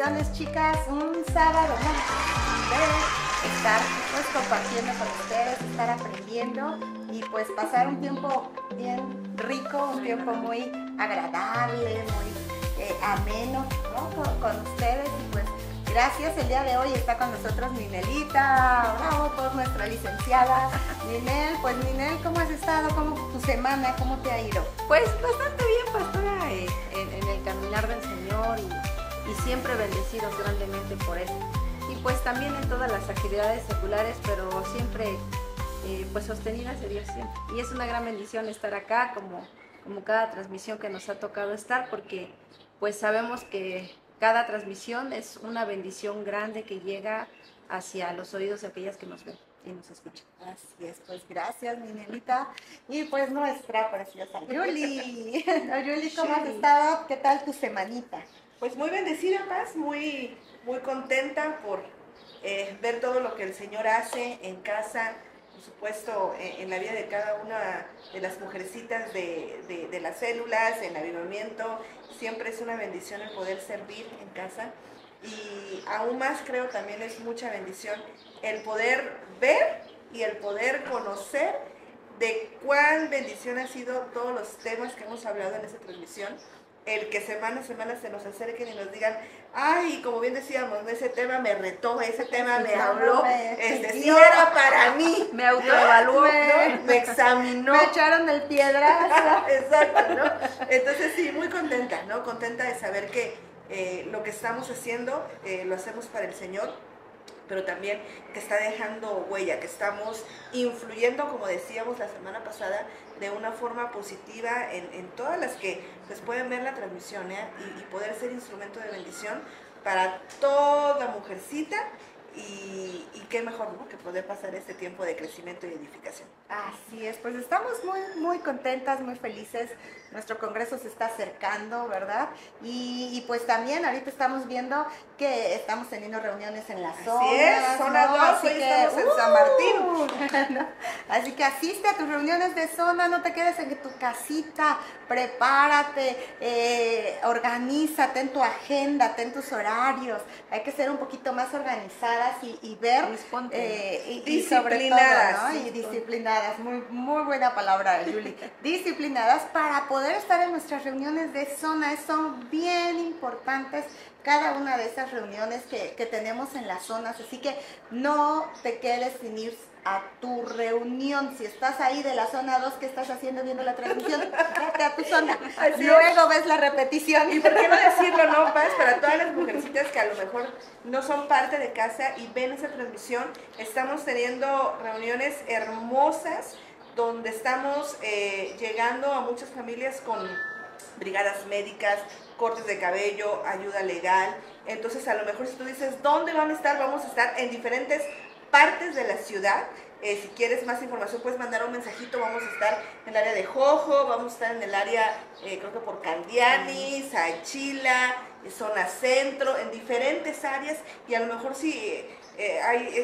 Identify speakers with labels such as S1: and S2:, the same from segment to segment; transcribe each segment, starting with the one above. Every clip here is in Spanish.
S1: bendiciones, chicas. Un sábado más de estar pues compartiendo con ustedes, estar aprendiendo y pues pasar un tiempo bien rico, un tiempo muy agradable, muy ameno, ¿no? con ustedes. Y pues gracias, el día de hoy está con nosotros Ninelita. Bravo por nuestra licenciada Ninel. Pues Ninel, ¿cómo has estado? ¿Cómo tu semana? ¿Cómo te ha ido?
S2: Pues bastante bien, pastora, en el caminar del Señor y siempre bendecidos grandemente por Él. Y pues también en todas las actividades seculares, pero siempre pues sostenidas de Dios siempre. Y es una gran bendición estar acá como cada transmisión que nos ha tocado estar, porque pues sabemos que cada transmisión es una bendición grande que llega hacia los oídos de aquellas que nos ven y nos escuchan.
S1: Así es, pues gracias, Ninelita. Y pues nuestra preciosa Yuli. Yuli, ¿cómo has estado? ¿Qué tal tu semanita?
S3: Pues muy bendecida, Paz, muy contenta por ver todo lo que el Señor hace en casa, por supuesto, en la vida de cada una de las mujercitas de las células, en avivamiento. Siempre es una bendición el poder servir en casa. Y aún más creo también es mucha bendición el poder ver y el poder conocer de cuán bendición ha sido todos los temas que hemos hablado en esta transmisión. El que semana a semana se nos acerquen y nos digan, ay, como bien decíamos, ese tema me retó, ese tema me habló, sí era para mí.
S2: Me autoevaluó,
S3: ¿no? Me examinó.
S1: Me echaron el piedrazo.
S3: Exacto, ¿no? Entonces sí, muy contenta, ¿no? Contenta de saber que lo que estamos haciendo lo hacemos para el Señor, pero también que está dejando huella, que estamos influyendo, como decíamos la semana pasada, de una forma positiva en todas las que pues, pueden ver la transmisión, y poder ser instrumento de bendición para toda mujercita. Y qué mejor, ¿no?, que poder pasar este tiempo de crecimiento y edificación.
S1: Así es, pues estamos muy contentas, muy felices. Nuestro congreso se está acercando, ¿verdad? Y pues también ahorita estamos viendo que estamos teniendo reuniones en las zonas.
S3: Así es, zona 2, hoy estamos en San Martín.
S1: ¿No? Así que asiste a tus reuniones de zona, no te quedes en tu casita, prepárate, organízate en tu agenda, ten tus horarios. Hay que ser un poquito más organizadas y ver, y sobre todo, ¿no? Y disciplinadas, muy buena palabra, Yuli. Disciplinadas para poder estar en nuestras reuniones de zona. Son bien importantes cada una de esas reuniones que tenemos en las zonas, así que no te quedes sin ir a tu reunión. Si estás ahí de la zona 2, ¿qué estás haciendo viendo la transmisión? Vete a tu zona.
S3: Así
S1: luego
S3: es.
S1: ves la repetición.
S3: Y por qué no decirlo, ¿no, Paz? Para todas las mujercitas que a lo mejor no son parte de casa y ven esa transmisión, estamos teniendo reuniones hermosas donde estamos llegando a muchas familias con brigadas médicas, cortes de cabello, ayuda legal. Entonces a lo mejor si tú dices, ¿dónde van a estar? Vamos a estar en diferentes partes de la ciudad. Si quieres más información puedes mandar un mensajito. Vamos a estar en el área de Jojo, vamos a estar en el área, creo que por Candiani, Saychila, zona centro, en diferentes áreas. Y a lo mejor si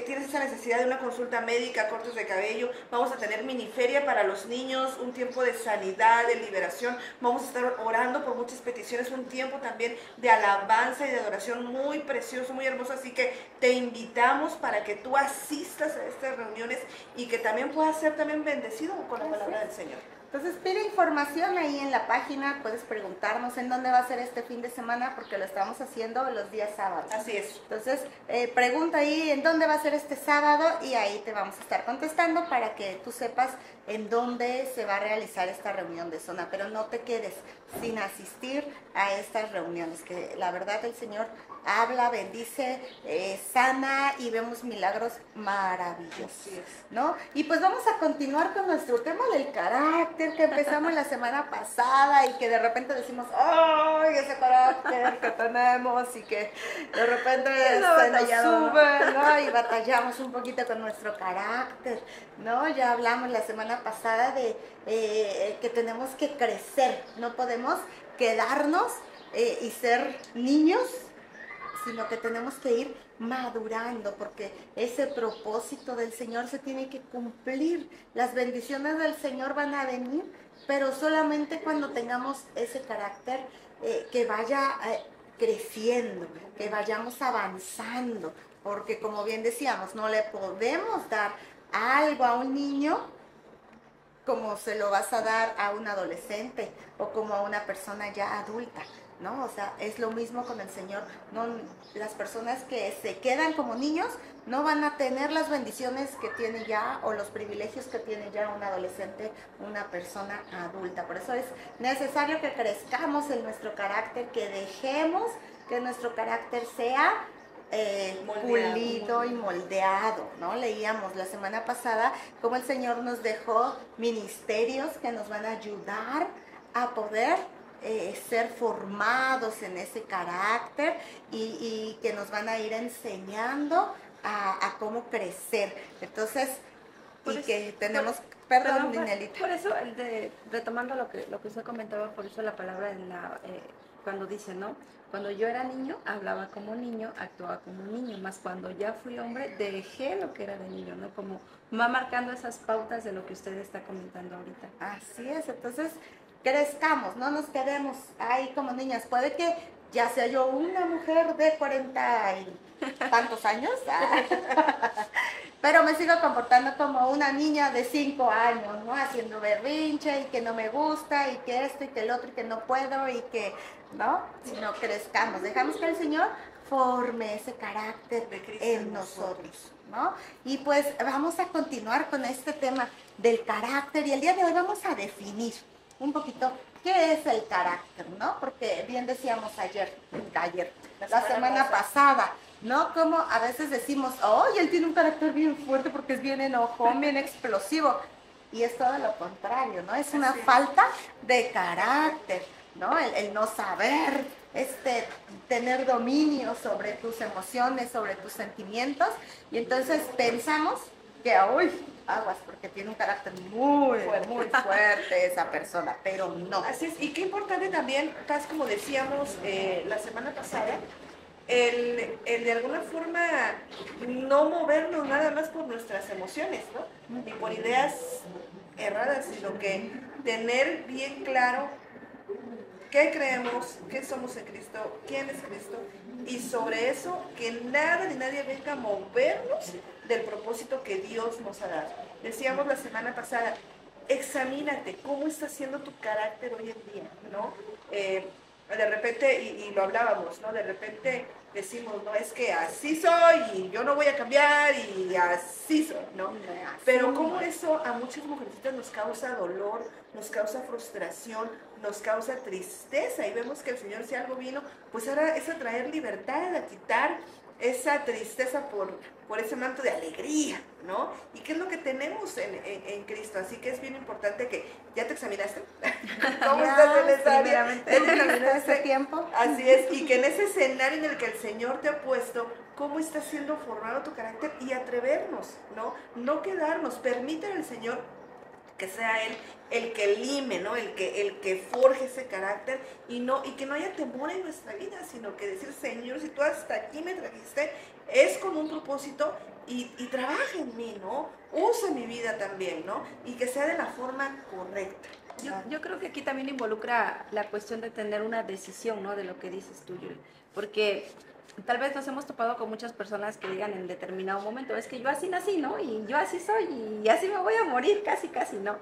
S3: tienes esa necesidad de una consulta médica, cortes de cabello, vamos a tener miniferia para los niños, un tiempo de sanidad, de liberación. Vamos a estar orando por muchas peticiones, un tiempo también de alabanza y de adoración muy precioso, muy hermoso. Así que te invitamos para que tú asistas a estas reuniones y que también puedas ser también bendecido con la palabra del Señor.
S1: Entonces pide información ahí en la página, puedes preguntarnos en dónde va a ser este fin de semana, porque lo estamos haciendo los días sábados.
S3: Así es.
S1: Entonces pregunta ahí en dónde va a ser este sábado y ahí te vamos a estar contestando para que tú sepas en dónde se va a realizar esta reunión de zona. Pero no te quedes sin asistir a estas reuniones, que la verdad el Señor habla, bendice, sana y vemos milagros maravillosos, ¿no? Y pues vamos a continuar con nuestro tema del carácter que empezamos la semana pasada y que de repente decimos, ¡ay, ese carácter que tenemos! Y que de repente se nos sube, ¿no? Y batallamos un poquito con nuestro carácter, ¿no? Ya hablamos la semana pasada de que tenemos que crecer, no podemos quedarnos y ser niños, sino que tenemos que ir madurando, porque ese propósito del Señor se tiene que cumplir. Las bendiciones del Señor van a venir, pero solamente cuando tengamos ese carácter que vaya creciendo, que vayamos avanzando, porque como bien decíamos, no le podemos dar algo a un niño como se lo vas a dar a un adolescente o como a una persona ya adulta, ¿no? O sea, es lo mismo con el Señor. No, las personas que se quedan como niños no van a tener las bendiciones que tiene ya o los privilegios que tiene ya un adolescente, una persona adulta. Por eso es necesario que crezcamos en nuestro carácter, que dejemos que nuestro carácter sea pulido y moldeado, ¿no? Leíamos la semana pasada cómo el Señor nos dejó ministerios que nos van a ayudar a poder ser formados en ese carácter y que nos van a ir enseñando a cómo crecer. Entonces,
S2: Por
S1: y
S2: eso-
S1: que tenemos,
S2: Perdón,
S1: Ninelita.
S2: por eso, retomando lo que usted comentaba, por eso la palabra cuando dice, ¿no? Cuando yo era niño, hablaba como niño, actuaba como niño, más cuando ya fui hombre, dejé lo que era de niño, ¿no? Como va marcando esas pautas de lo que usted está comentando ahorita.
S1: Así es, entonces crezcamos, no nos quedemos ahí como niñas. Puede que ya sea yo una mujer de 40 y tantos años, pero me sigo comportando como una niña de 5 años, ¿no? Haciendo berrinche y que no me gusta y que esto y que el otro y que no puedo y que, ¿no? Sino crezcamos, dejamos que el Señor forme ese carácter
S3: De Cristo
S1: en nosotros, ¿no? Y pues vamos a continuar con este tema del carácter y el día de hoy vamos a definir un poquito qué es el carácter, ¿no? Porque bien decíamos la semana pasada, ¿no? Como a veces decimos, oh, él tiene un carácter bien fuerte porque es bien enojón, bien explosivo. Y es todo lo contrario, ¿no? Es una falta de carácter, ¿no? El no saber, tener dominio sobre tus emociones, sobre tus sentimientos. Y entonces pensamos que, uy, aguas, porque tiene un carácter muy fuerte esa persona, pero no.
S3: Así es, y qué importante también, casi como decíamos la semana pasada, el de alguna forma no movernos nada más por nuestras emociones, ¿no? Ni por ideas erradas, sino que tener bien claro qué creemos, qué somos en Cristo, quién es Cristo, y sobre eso que nada ni nadie venga a movernos del propósito que Dios nos ha dado. Decíamos la semana pasada, examínate cómo está siendo tu carácter hoy en día, ¿no? De repente, y lo hablábamos, ¿no? De repente decimos, no, es que así soy y yo no voy a cambiar y así soy, ¿no? Pero cómo eso a muchas mujercitas nos causa dolor, nos causa frustración, nos causa tristeza, y vemos que el Señor, si algo vino, pues ahora es a traer libertad, a quitar esa tristeza por ese manto de alegría, ¿no? ¿Y qué es lo que tenemos en Cristo? Así que es bien importante que, ¿ya te examinaste? ¿Cómo estás en esa área? ¿Ya te examinaste?
S1: ¿Ese tiempo?
S3: Así es, y que en ese escenario en el que el Señor te ha puesto, cómo está siendo formado tu carácter, y atrevernos, ¿no? No quedarnos, permite al Señor que sea Él el que lime, ¿no? El que forje ese carácter, y que no haya temor en nuestra vida, sino que decir, Señor, si tú hasta aquí me trajiste, es con un propósito, y trabaja en mí, ¿no? Usa mi vida también, ¿no? Y que sea de la forma correcta.
S2: Yo creo que aquí también involucra la cuestión de tener una decisión, ¿no? De lo que dices tú, Yuri. Porque tal vez nos hemos topado con muchas personas que digan en determinado momento, es que yo así nací, ¿no? Y yo así soy, y así me voy a morir, casi, ¿no?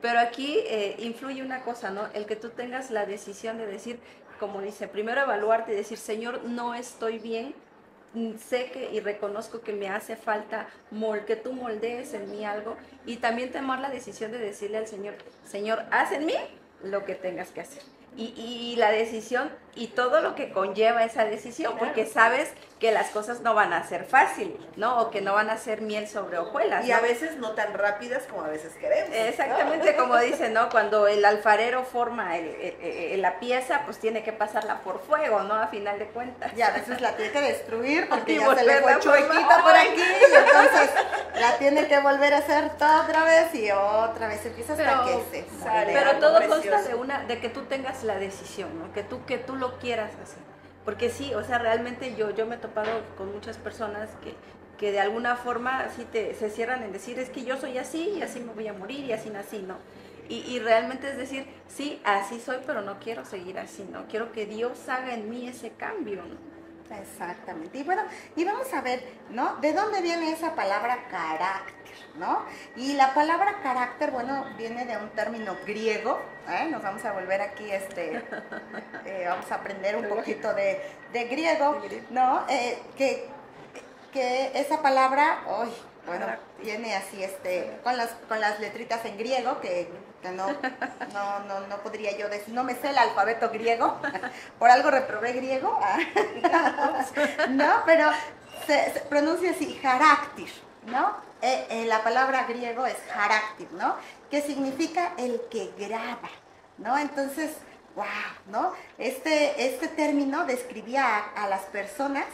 S2: Pero aquí influye una cosa, ¿no? El que tú tengas la decisión de decir, como dice, primero evaluarte y decir, Señor, no estoy bien, sé que y reconozco que me hace falta que tú moldees en mí algo, y también tomar la decisión de decirle al Señor, Señor, haz en mí lo que tengas que hacer. Y la decisión y todo lo que conlleva esa decisión, porque sabes que las cosas no van a ser fácil, ¿no? O que no van a ser miel sobre hojuelas,
S3: Y
S2: ¿no?
S3: a veces no tan rápidas como a veces queremos.
S2: Exactamente, como dice, ¿no? Cuando el alfarero forma la pieza, pues tiene que pasarla por fuego, ¿no? A final de cuentas.
S1: Y a veces la tiene que destruir porque
S2: Y
S1: ya se le fue
S2: volverla a
S1: chuequita
S2: formar.
S1: por aquí, y entonces la tiene que volver a hacer toda otra vez y otra vez empieza hasta que se sale.
S2: Pero
S3: algo
S2: todo
S3: precioso.
S2: consta de que tú tengas la decisión, ¿no? Que tú lo quieras hacer. Porque sí, o sea, realmente yo me he topado con muchas personas que de alguna forma así se cierran en decir, es que yo soy así y así me voy a morir y así nací, ¿no? Y realmente es decir, sí, así soy, pero no quiero seguir así, ¿no? Quiero que Dios haga en mí ese cambio, ¿no?
S1: Exactamente. Y bueno, y vamos a ver, ¿no? ¿De dónde viene esa palabra carácter, ¿no? Y la palabra carácter, bueno, viene de un término griego, ¿eh? Nos vamos a volver aquí, vamos a aprender un poquito de griego, ¿no? Que esa palabra, hoy, bueno, viene así, con las letritas en griego, que no podría yo decir, no me sé el alfabeto griego, por algo reprobé griego, no, pero se pronuncia así, carácter, ¿no? La palabra griego es carácter, ¿no? Que significa el que graba, ¿no? Entonces, wow, ¿no? Este término describía a las personas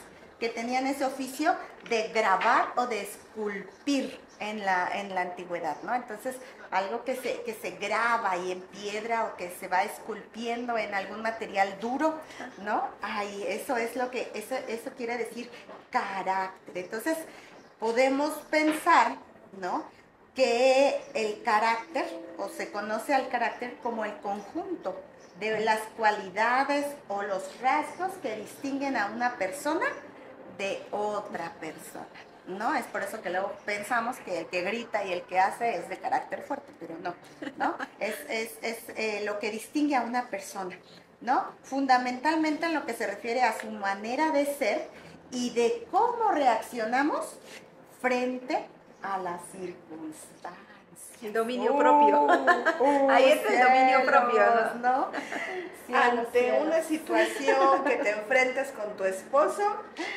S1: que tenían ese oficio de grabar o de esculpir en la antigüedad, ¿no? Entonces, algo que se graba y en piedra o que se va esculpiendo en algún material duro, ¿no? Ay, eso es lo que, eso quiere decir carácter. Entonces, podemos pensar, ¿no? Que el carácter, o se conoce al carácter como el conjunto de las cualidades o los rasgos que distinguen a una persona de otra persona, ¿no? Es por eso que luego pensamos que el que grita y el que hace es de carácter fuerte, pero no, ¿no? Es lo que distingue a una persona, ¿no? Fundamentalmente en lo que se refiere a su manera de ser y de cómo reaccionamos frente a las circunstancias.
S2: El dominio propio. Ahí está el dominio propio, ¿no?
S3: Ante una situación que te enfrentas con tu esposo,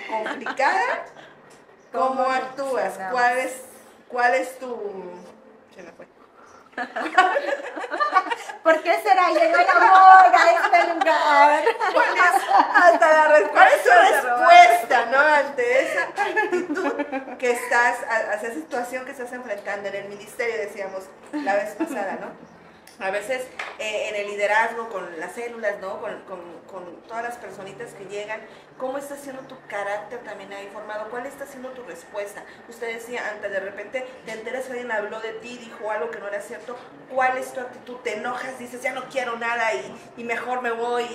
S3: complicada, ¿cómo actúas? ¿Cuál es tu...? Se me fue.
S1: ¿Por qué será? Llegó el amor a este lugar.
S3: ¿Cuál es tu respuesta, ¿no? Ante esa actitud que estás, hacia esa situación que estás enfrentando en el ministerio, decíamos la vez pasada, ¿no? A veces en el liderazgo, con las células, ¿no? Con todas las personitas que llegan, ¿cómo está siendo tu carácter también ahí formado? ¿Cuál está siendo tu respuesta? Usted decía antes, de repente te enteras que alguien habló de ti, dijo algo que no era cierto. ¿Cuál es tu actitud? ¿Te enojas? Dices, ya no quiero nada y mejor me voy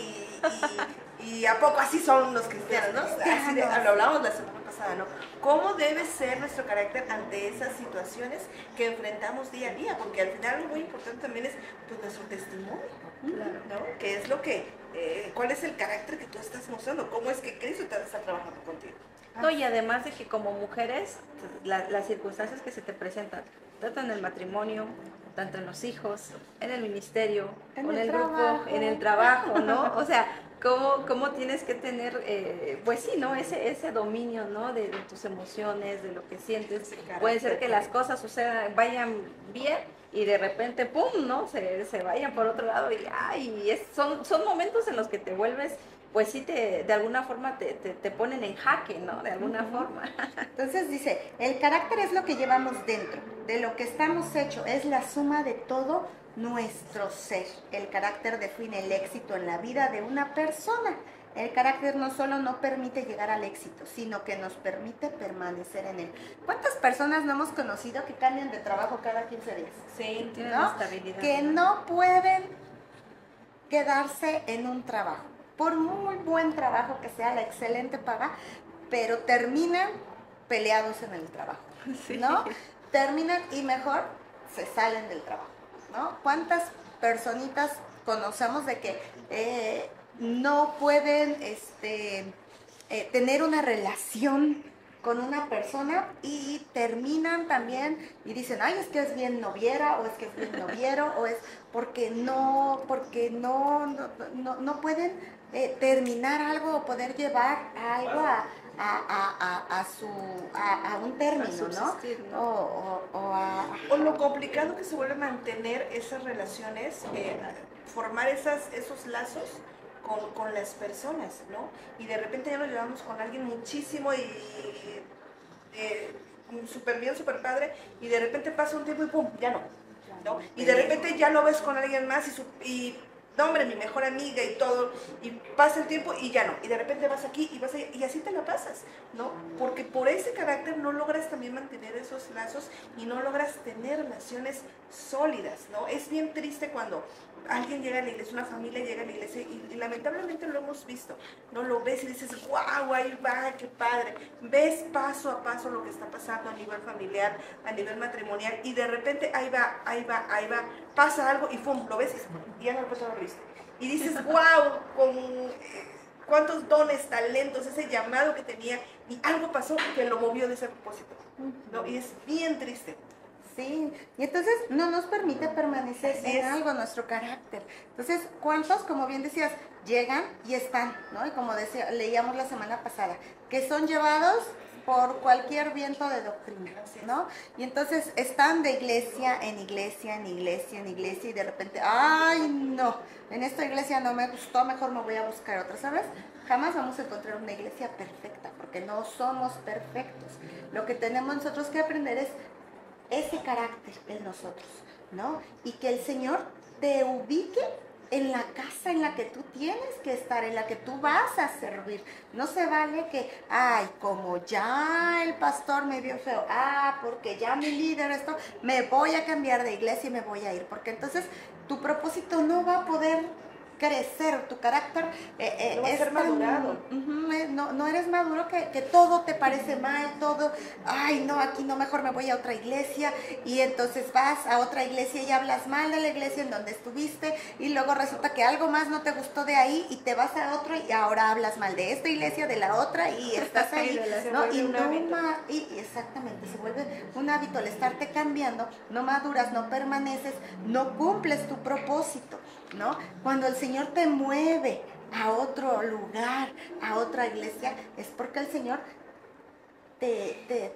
S3: y ¿a poco así son los cristianos, no? Así lo hablamos la semana pasada, ¿no? ¿Cómo debe ser nuestro carácter ante esas situaciones que enfrentamos día a día? Porque al final lo muy importante también es pues, nuestro testimonio, ¿no? ¿Qué es lo que, cuál es el carácter que tú estás mostrando? ¿Cómo es que Cristo está trabajando contigo?
S2: No, y además de que como mujeres, las circunstancias que se te presentan, tanto en el matrimonio, tanto en los hijos, en el ministerio, en el grupo, en el trabajo, ¿no? O sea, ¿cómo tienes que tener, pues sí, ¿no? Ese dominio, ¿no? De tus emociones, de lo que sientes. Puede ser que las cosas sucedan, vayan bien y de repente, ¡pum!, ¿no? Se vayan por otro lado y ¡ay! Son momentos en los que te vuelves, pues sí, de alguna forma te ponen en jaque, ¿no? De alguna forma.
S1: Entonces dice, el carácter es lo que llevamos dentro, de lo que estamos hechos, es la suma de todo nuestro ser. El carácter define el éxito en la vida de una persona. El carácter no solo no permite llegar al éxito, sino que nos permite permanecer en él. ¿Cuántas personas no hemos conocido que cambian de trabajo cada 15 días?
S2: Sí, tienen
S1: ¿no?
S2: estabilidad.
S1: Que no pueden quedarse en un trabajo. Por muy buen trabajo que sea, la excelente paga, pero terminan peleados en el trabajo,
S2: Sí.
S1: ¿no? Terminan y mejor se salen del trabajo, ¿no? ¿Cuántas personitas conocemos de que no pueden tener una relación con una persona y terminan también y dicen, ay, es que es bien noviera o es que es bien noviero o es porque no pueden terminar algo o poder llevar algo a un término,
S2: subsistir,
S1: ¿no?
S3: O lo complicado que se vuelve mantener esas relaciones, formar esos lazos con las personas, ¿no? Y de repente ya nos llevamos con alguien muchísimo y súper bien, súper padre, y de repente pasa un tiempo y ¡pum!, ya no. ¿No? Y de repente ya lo ves con alguien más y no, hombre, mi mejor amiga y todo, y pasa el tiempo y ya no, y de repente vas aquí y vas allá, y así te la pasas, ¿no? Porque por ese carácter no logras también mantener esos lazos y no logras tener relaciones sólidas, ¿no? Es bien triste cuando alguien llega a la iglesia, una familia llega a la iglesia y lamentablemente lo hemos visto, ¿no? Lo ves y dices, wow, ahí va, qué padre. Ves paso a paso lo que está pasando a nivel familiar, a nivel matrimonial y de repente ahí va, pasa algo y ¡pum! Lo ves y ya no lo viste. Y dices, wow, con cuántos dones, talentos, ese llamado que tenía y algo pasó que lo movió de ese propósito, ¿no? Y es bien triste.
S1: Sí, y entonces no nos permite permanecer en algo, nuestro carácter. Entonces, ¿cuántos, como bien decías, llegan y están, ¿no? Y como decía, leíamos la semana pasada, que son llevados por cualquier viento de doctrina, ¿no? Y entonces están de iglesia en iglesia, en iglesia, en iglesia, y de repente, ¡ay, no! En esta iglesia no me gustó, mejor me voy a buscar otra, ¿sabes? Jamás vamos a encontrar una iglesia perfecta, porque no somos perfectos. Lo que tenemos nosotros que aprender es ese carácter en nosotros, ¿no? Y que el Señor te ubique en la casa en la que tú tienes que estar, en la que tú vas a servir. No se vale que, ay, como ya el pastor me vio feo, porque ya mi líder esto, me voy a cambiar de iglesia y me voy a ir, porque entonces tu propósito no va a poder crecer, tu carácter
S3: no va a ser madurado.
S1: No eres maduro, que todo te parece mal, todo, ay no, aquí no, mejor me voy a otra iglesia, y entonces vas a otra iglesia y hablas mal de la iglesia en donde estuviste, y luego resulta que algo más no te gustó de ahí, y te vas a otro y ahora hablas mal de esta iglesia, de la otra, y estás ahí, ¿no? Y exactamente, se vuelve un hábito al estarte cambiando, no maduras, no permaneces, no cumples tu propósito, ¿no? Cuando el Señor te mueve a otro lugar, a otra iglesia, es porque el Señor te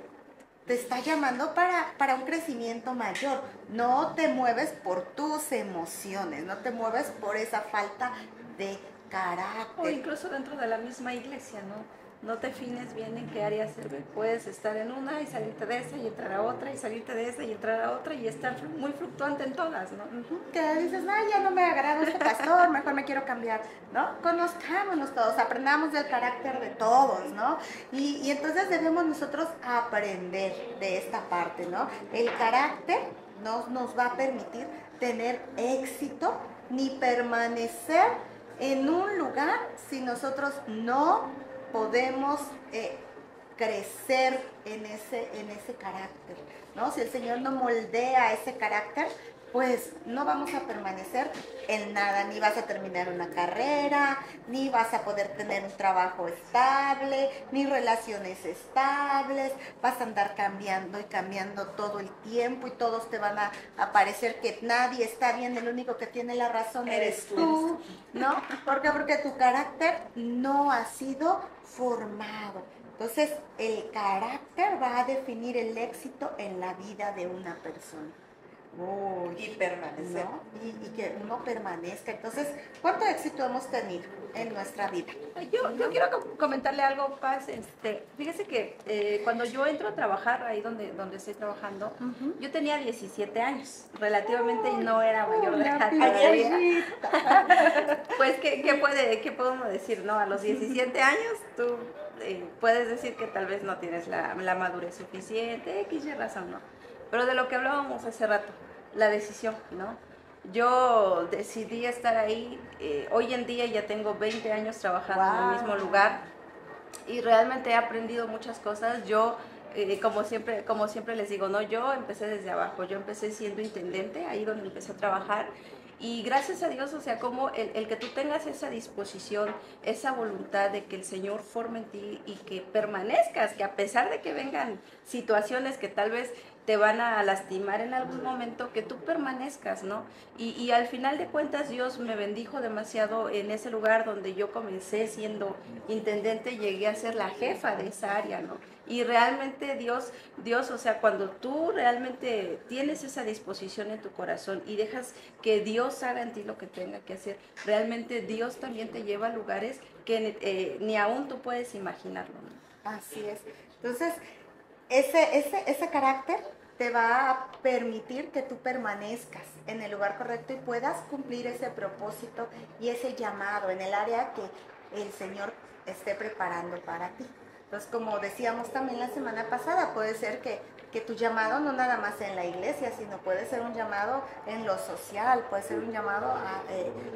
S1: está llamando para un crecimiento mayor. No te mueves por tus emociones, no te mueves por esa falta de carácter.
S2: O incluso dentro de la misma iglesia, ¿no? No te fines bien en qué área servir. Puedes estar en una y salirte de esa y entrar a otra y salirte de esa y entrar a otra y estar muy fluctuante en todas, ¿no?
S1: Que dices, no, ya no me agrada este pastor, mejor me quiero cambiar, ¿no? Conozcámonos todos, aprendamos del carácter de todos, ¿no? Y entonces debemos nosotros aprender de esta parte, ¿no? El carácter no nos va a permitir tener éxito ni permanecer en un lugar si nosotros no podemos crecer en ese carácter, ¿no? Si el Señor no moldea ese carácter, pues no vamos a permanecer en nada, ni vas a terminar una carrera, ni vas a poder tener un trabajo estable, ni relaciones estables, vas a andar cambiando y cambiando todo el tiempo y todos te van a parecer que nadie está bien, el único que tiene la razón eres tú, ¿no? ¿Por qué? Porque tu carácter no ha sido formado. Entonces, el carácter va a definir el éxito en la vida de una persona.
S3: Y permanecer.
S1: ¿No? Y que uno permanezca. Entonces, ¿cuánto éxito hemos tenido en nuestra vida?
S2: Yo quiero comentarle algo, Paz. Fíjese que cuando yo entro a trabajar ahí donde estoy trabajando, yo tenía 17 años, relativamente, y no era mayor de edad todavía. Pues, ¿qué podemos decir, no? A los 17 años tú puedes decir que tal vez no tienes la madurez suficiente, X y razón, ¿no? Pero de lo que hablábamos hace rato, la decisión, ¿no? Yo decidí estar ahí, hoy en día ya tengo 20 años trabajando en el mismo lugar y realmente he aprendido muchas cosas. Yo, como siempre les digo, ¿no? Yo empecé desde abajo, yo empecé siendo intendente, ahí donde empecé a trabajar. Y gracias a Dios, o sea, como el que tú tengas esa disposición, esa voluntad de que el Señor forme en ti y que permanezcas, que a pesar de que vengan situaciones que tal vez te van a lastimar en algún momento, que tú permanezcas, ¿no? Y al final de cuentas Dios me bendijo demasiado en ese lugar donde yo comencé siendo intendente, llegué a ser la jefa de esa área, ¿no? Y realmente Dios, o sea, cuando tú realmente tienes esa disposición en tu corazón y dejas que Dios haga en ti lo que tenga que hacer, realmente Dios también te lleva a lugares que ni aún tú puedes imaginarlo, ¿no?
S1: Así es. Entonces, ese carácter te va a permitir que tú permanezcas en el lugar correcto y puedas cumplir ese propósito y ese llamado en el área que el Señor esté preparando para ti. Entonces, como decíamos también la semana pasada, puede ser que tu llamado no nada más sea en la iglesia, sino puede ser un llamado en lo social, puede ser un llamado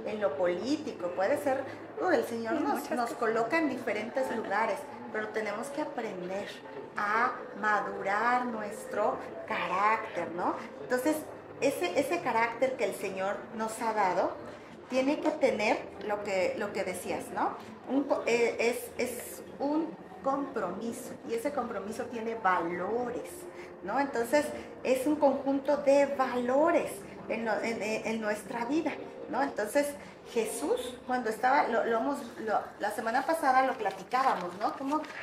S1: en lo político, puede ser, el Señor nos coloca en diferentes lugares, pero tenemos que aprender a madurar nuestro carácter, ¿no? Entonces, ese carácter que el Señor nos ha dado, tiene que tener lo que decías, ¿no? Es un compromiso, y ese compromiso tiene valores, ¿no? Entonces es un conjunto de valores en nuestra vida, ¿no? Entonces Jesús, cuando estaba, la semana pasada lo platicábamos, ¿no?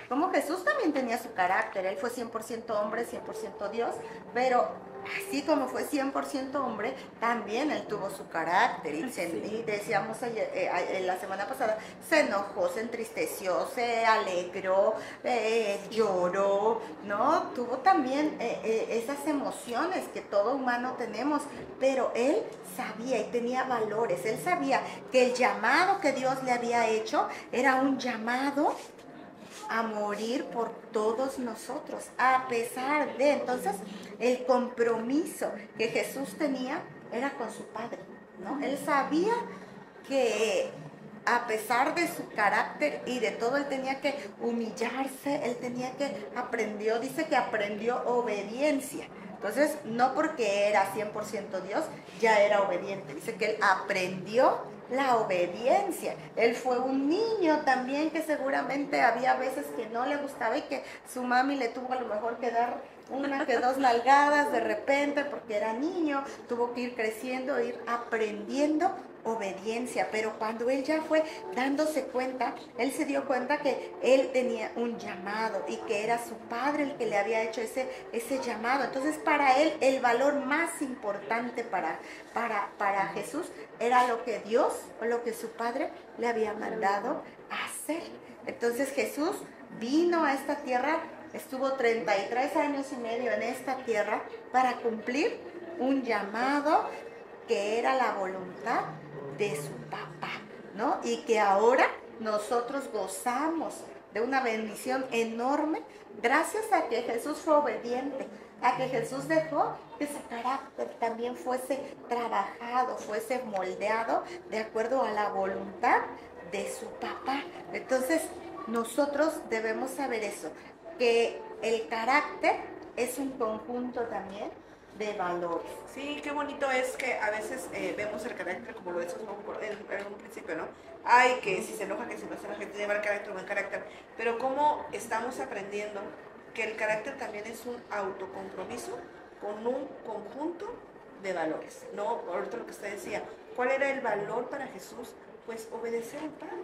S1: Como Jesús también tenía su carácter, él fue 100% hombre, 100% Dios, pero así como fue 100% hombre, también él tuvo su carácter, y decíamos la semana pasada, se enojó, se entristeció, se alegró, lloró, ¿no? Tuvo también esas emociones que todo humano tenemos, pero él sabía y tenía valores, él sabía que el llamado que Dios le había hecho era un llamado a morir por todos nosotros, a pesar de, entonces, el compromiso que Jesús tenía era con su Padre, ¿no? Él sabía que a pesar de su carácter y de todo, él tenía que humillarse, él tenía que dice que aprendió obediencia. Entonces, no porque era 100% Dios, ya era obediente. Dice que él aprendió la obediencia. Él fue un niño también que seguramente había veces que no le gustaba y que su mami le tuvo a lo mejor que dar una que dos nalgadas de repente porque era niño. Tuvo que ir creciendo, ir aprendiendo obediencia, pero cuando él ya fue dándose cuenta, él se dio cuenta que él tenía un llamado y que era su padre el que le había hecho ese llamado. Entonces, para él el valor más importante para Jesús era lo que Dios o lo que su padre le había mandado a hacer. Entonces Jesús vino a esta tierra, estuvo 33 años y medio en esta tierra para cumplir un llamado que era la voluntad de su papá, ¿no? Y que ahora nosotros gozamos de una bendición enorme gracias a que Jesús fue obediente, a que Jesús dejó que ese carácter también fuese trabajado, fuese moldeado de acuerdo a la voluntad de su papá. Entonces, nosotros debemos saber eso, que el carácter es un conjunto también de valores.
S3: Sí, qué bonito es que a veces vemos el carácter como lo decíamos en un principio, ¿no? Ay, que si se enoja, que si no se enoja, que tiene mal carácter o buen carácter. Pero cómo estamos aprendiendo que el carácter también es un autocompromiso con un conjunto de valores, ¿no? Ahorita lo que usted decía, ¿cuál era el valor para Jesús? Pues obedecer al Padre,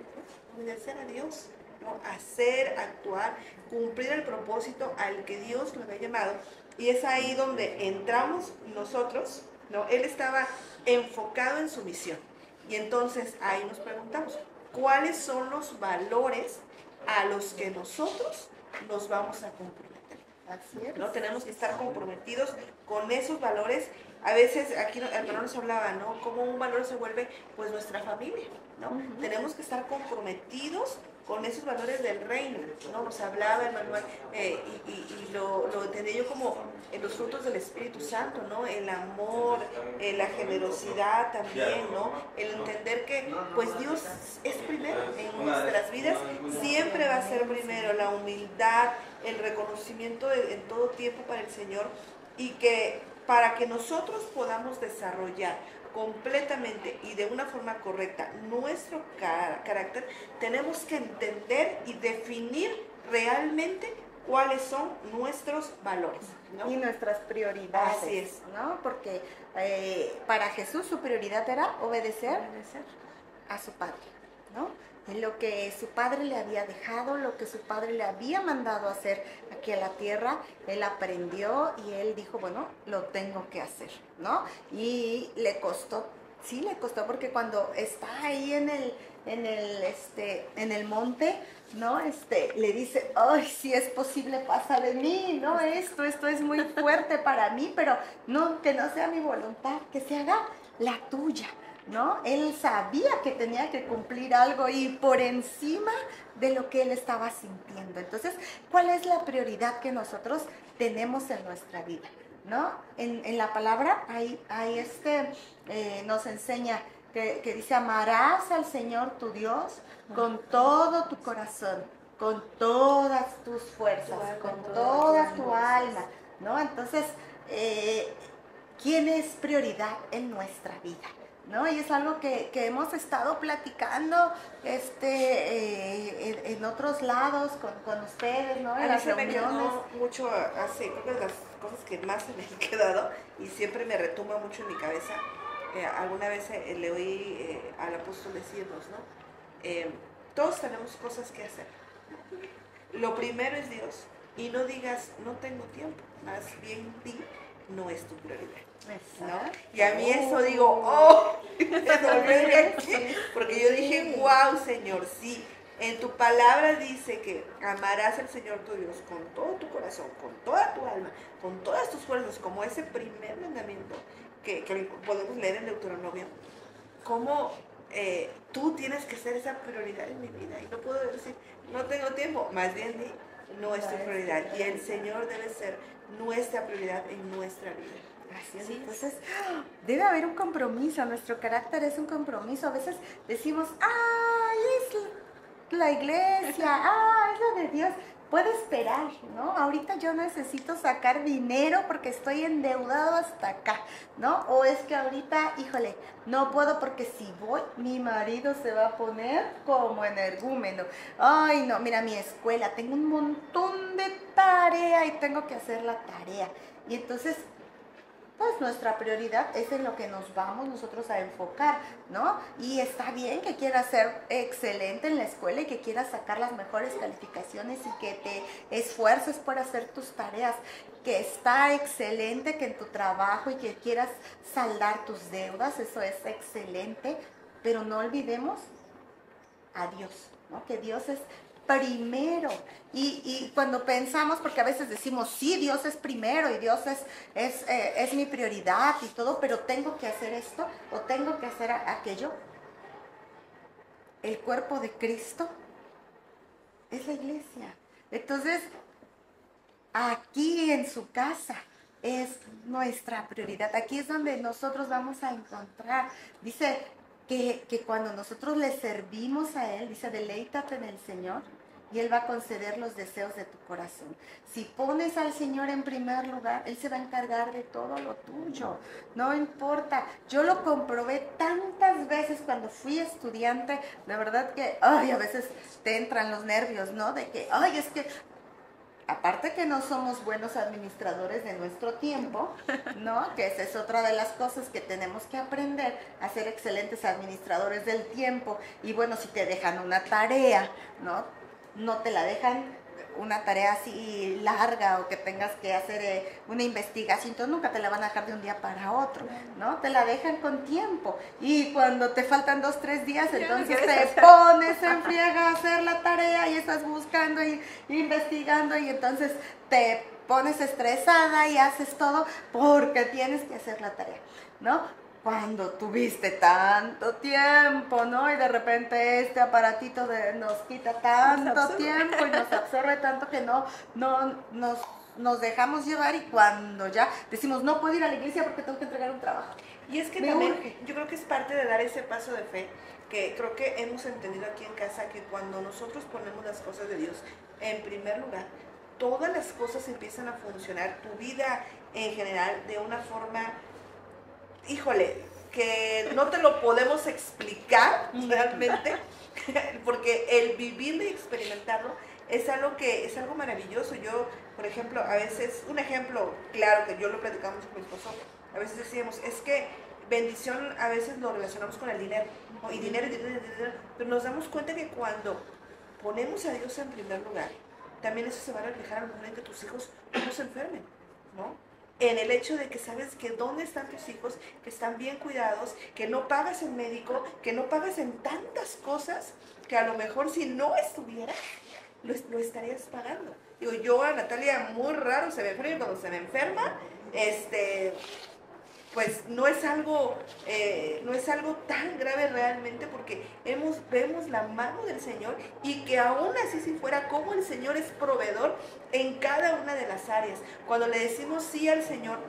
S3: obedecer a Dios, ¿no? Hacer, actuar, cumplir el propósito al que Dios lo había llamado. Y es ahí donde entramos nosotros, ¿no? Él estaba enfocado en su misión. Y entonces ahí nos preguntamos, ¿cuáles son los valores a los que nosotros nos vamos a comprometer?
S1: Así es.
S3: ¿No? Tenemos que estar comprometidos con esos valores. A veces, aquí el hermano nos hablaba, ¿no? Como un valor se vuelve, pues, nuestra familia, ¿no? Tenemos que estar comprometidos con esos valores del reino, ¿no? Nos hablaba el manual y lo entendí yo como en los frutos del Espíritu Santo, ¿no? El amor, la generosidad también, ¿no? El entender que, pues, Dios es primero en nuestras vidas, siempre va a ser primero, la humildad, el reconocimiento en todo tiempo para el Señor, y que para que nosotros podamos desarrollar completamente y de una forma correcta nuestro carácter, tenemos que entender y definir realmente cuáles son nuestros valores, ¿no?
S1: Y nuestras prioridades.
S3: Así es,
S1: ¿no? Porque para Jesús su prioridad era obedecer a su Padre, ¿no? En lo que su Padre le había dejado, lo que su Padre le había mandado hacer aquí a la tierra, él aprendió y él dijo, bueno, lo tengo que hacer, ¿no? Y le costó, sí le costó, porque cuando está ahí en en el monte, ¿no? Le dice, ay, si es posible, pasa de mí, ¿no? Esto es muy fuerte para mí, pero no, que no sea mi voluntad, que se haga la tuya, ¿no? Él sabía que tenía que cumplir algo y por encima de lo que él estaba sintiendo. Entonces, ¿cuál es la prioridad que nosotros tenemos en nuestra vida? ¿No? En la palabra ahí nos enseña que dice, amarás al Señor tu Dios con todo tu corazón, con todas tus fuerzas, con toda tu alma, ¿no? Entonces, ¿quién es prioridad en nuestra vida? ¿No? Y es algo que hemos estado platicando en otros lados con ustedes, ¿no? En las reuniones.
S3: Me quedó mucho así, creo que es de las cosas que más se me han quedado y siempre me retumba mucho en mi cabeza. Alguna vez le oí al apóstol decirnos, ¿no? Todos tenemos cosas que hacer. Lo primero es Dios y no digas, no tengo tiempo, más bien di, no es tu prioridad. ¿No? Y a mí eso digo, ¡oh! Porque yo dije, wow, Señor, sí, en tu palabra dice que amarás al Señor tu Dios con todo tu corazón, con toda tu alma, con todas tus fuerzas, como ese primer mandamiento que podemos leer en Deuteronomio, como tú tienes que ser esa prioridad en mi vida. Y no puedo decir, no tengo tiempo, más bien di, no es tu prioridad. Y el Señor debe ser nuestra prioridad en nuestra vida.
S1: Gracias. Sí. Entonces, debe haber un compromiso, nuestro carácter es un compromiso. A veces decimos, ¡ay, es la iglesia! ¡Ah, es lo de Dios! Puedo esperar, ¿no? Ahorita yo necesito sacar dinero porque estoy endeudado hasta acá, ¿no? O es que ahorita, híjole, no puedo porque si voy, mi marido se va a poner como energúmeno. Ay, no, mira, mi escuela, tengo un montón de tarea y tengo que hacer la tarea. Y entonces, pues nuestra prioridad es en lo que nos vamos nosotros a enfocar, ¿no? Y está bien que quieras ser excelente en la escuela y que quieras sacar las mejores calificaciones y que te esfuerces por hacer tus tareas, que está excelente que en tu trabajo y que quieras saldar tus deudas, eso es excelente, pero no olvidemos a Dios, ¿no? Que Dios es primero. Y cuando pensamos, porque a veces decimos, sí, Dios es primero y Dios es mi prioridad y todo, pero tengo que hacer esto o tengo que hacer aquello. El cuerpo de Cristo es la iglesia. Entonces, aquí en su casa es nuestra prioridad. Aquí es donde nosotros vamos a encontrar. Dice que cuando nosotros le servimos a Él, dice, deleítate en el Señor y Él va a conceder los deseos de tu corazón. Si pones al Señor en primer lugar, Él se va a encargar de todo lo tuyo. No importa. Yo lo comprobé tantas veces cuando fui estudiante. De verdad que, ay, a veces te entran los nervios, ¿no? De que, ay, es que aparte que no somos buenos administradores de nuestro tiempo, ¿no? Que esa es otra de las cosas que tenemos que aprender, a ser excelentes administradores del tiempo. Y bueno, si te dejan una tarea, ¿no? No te la dejan una tarea así larga o que tengas que hacer una investigación, entonces nunca te la van a dejar de un día para otro, ¿no? Te la dejan con tiempo. Y cuando te faltan 2, 3 días, entonces te pones en friega a hacer la tarea y estás buscando y investigando y entonces te pones estresada y haces todo porque tienes que hacer la tarea, ¿no? Cuando tuviste tanto tiempo, ¿no? Y de repente este aparatito nos quita tanto tiempo y nos absorbe tanto que nos dejamos llevar y cuando ya decimos, no puedo ir a la iglesia porque tengo que entregar un trabajo.
S3: Y es que también, yo creo que es parte de dar ese paso de fe, que creo que hemos entendido aquí en casa que cuando nosotros ponemos las cosas de Dios en primer lugar, todas las cosas empiezan a funcionar, tu vida en general, de una forma, híjole, que no te lo podemos explicar realmente, porque el vivirlo y experimentarlo es algo maravilloso. Yo, por ejemplo, a veces, un ejemplo claro que yo lo platicamos con mi esposo, a veces decíamos, es que bendición a veces lo relacionamos con el dinero, ¿no? Y dinero, pero nos damos cuenta que cuando ponemos a Dios en primer lugar, también eso se va a reflejar a lo mejor en que tus hijos no se enfermen, ¿no? en el hecho de que sabes que dónde están tus hijos, que están bien cuidados, que no pagas en médico, que no pagas en tantas cosas que a lo mejor si no estuviera, lo estarías pagando. Digo, yo a Natalia muy raro se me enferma y cuando se me enferma, pues no es algo tan grave realmente porque vemos la mano del Señor y que aún así si fuera como el Señor es proveedor en cada una de las áreas. Cuando le decimos sí al Señor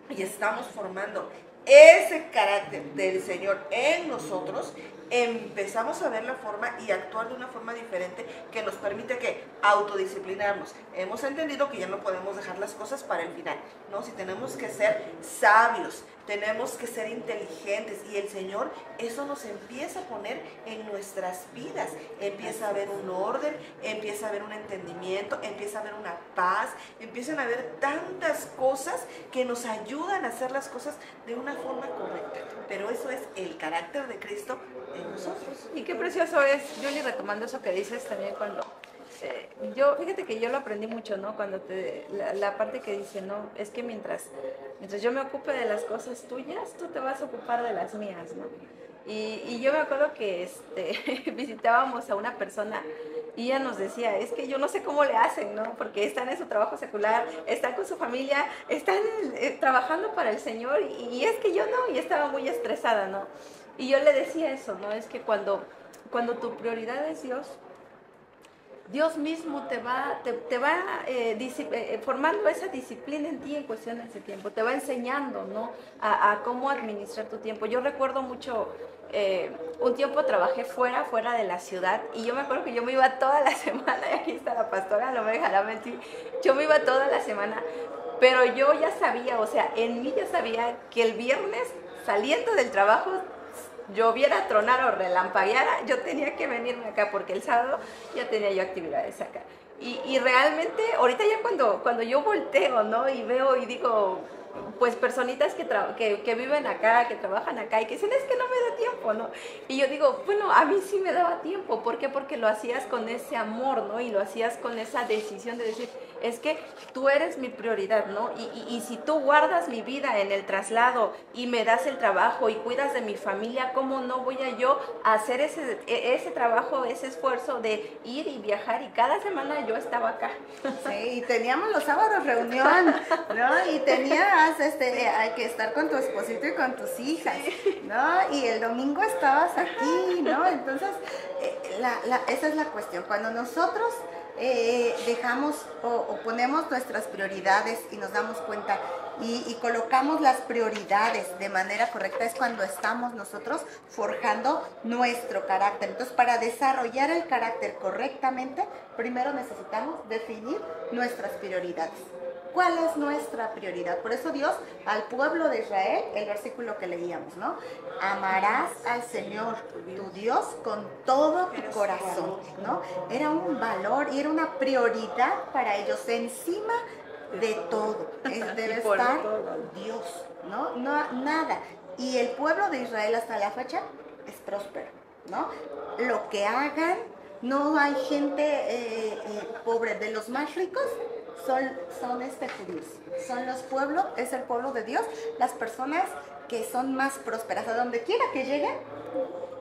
S3: y estamos formando ese carácter del Señor en nosotros, empezamos a ver la forma y actuar de una forma diferente que nos permite que autodisciplinarnos. Hemos entendido que ya no podemos dejar las cosas para el final, ¿no? Si tenemos que ser sabios, tenemos que ser inteligentes y el Señor eso nos empieza a poner en nuestras vidas. Empieza a haber un orden, empieza a haber un entendimiento, empieza a haber una paz, empiezan a haber tantas cosas que nos ayudan a hacer las cosas de una forma correcta. Pero eso es el carácter de Cristo en nosotros.
S2: Y qué precioso es, Julie, retomando eso que dices también cuando... fíjate que yo lo aprendí mucho, ¿no? Cuando la parte que dice, no, es que mientras yo me ocupe de las cosas tuyas, tú te vas a ocupar de las mías, ¿no? Y yo me acuerdo que visitábamos a una persona y ella nos decía, es que yo no sé cómo le hacen, ¿no? Porque están en su trabajo secular, están con su familia, están trabajando para el Señor y es que yo no, y estaba muy estresada, ¿no? Y yo le decía eso, ¿no? Es que cuando tu prioridad es Dios mismo te va formando esa disciplina en ti en cuestiones de tiempo, te va enseñando, ¿no? a cómo administrar tu tiempo. Yo recuerdo mucho, un tiempo trabajé fuera de la ciudad y yo me acuerdo que yo me iba toda la semana, y aquí está la pastora, no me dejará mentir, yo me iba toda la semana, pero yo ya sabía, o sea, en mí ya sabía que el viernes saliendo del trabajo, lloviera, tronara o relampagueara, yo tenía que venirme acá porque el sábado ya tenía yo actividades acá. Y realmente, ahorita ya cuando yo volteo, ¿no? Y veo y digo, pues personitas que viven acá, que trabajan acá y que dicen, es que no me da tiempo, ¿no? Y yo digo, bueno, a mí sí me daba tiempo. ¿Por qué? Porque lo hacías con ese amor, ¿no? Y lo hacías con esa decisión de decir, es que tú eres mi prioridad, ¿no? Y si tú guardas mi vida en el traslado y me das el trabajo y cuidas de mi familia, ¿cómo no voy a yo hacer ese trabajo, ese esfuerzo de ir y viajar? Y cada semana yo estaba acá.
S1: Sí, y teníamos los sábados reunión, ¿no? Y tenías hay que estar con tu esposito y con tus hijas, ¿no? Y el domingo estabas aquí, ¿no? Entonces, esa es la cuestión. Cuando nosotros dejamos o ponemos nuestras prioridades y nos damos cuenta y colocamos las prioridades de manera correcta, es cuando estamos nosotros forjando nuestro carácter. Entonces, para desarrollar el carácter correctamente, primero necesitamos definir nuestras prioridades. ¿Cuál es nuestra prioridad? Por eso Dios al pueblo de Israel, el versículo que leíamos, ¿no? Amarás al Señor, tu Dios, con todo tu corazón, ¿no? Era un valor y era una prioridad para ellos, encima de todo. Debe estar Dios, ¿no? Nada. Y el pueblo de Israel hasta la fecha es próspero, ¿no? Lo que hagan, no hay gente pobre. De los más ricos son judíos, son los pueblos, es el pueblo de Dios, las personas que son más prósperas, a donde quiera que lleguen,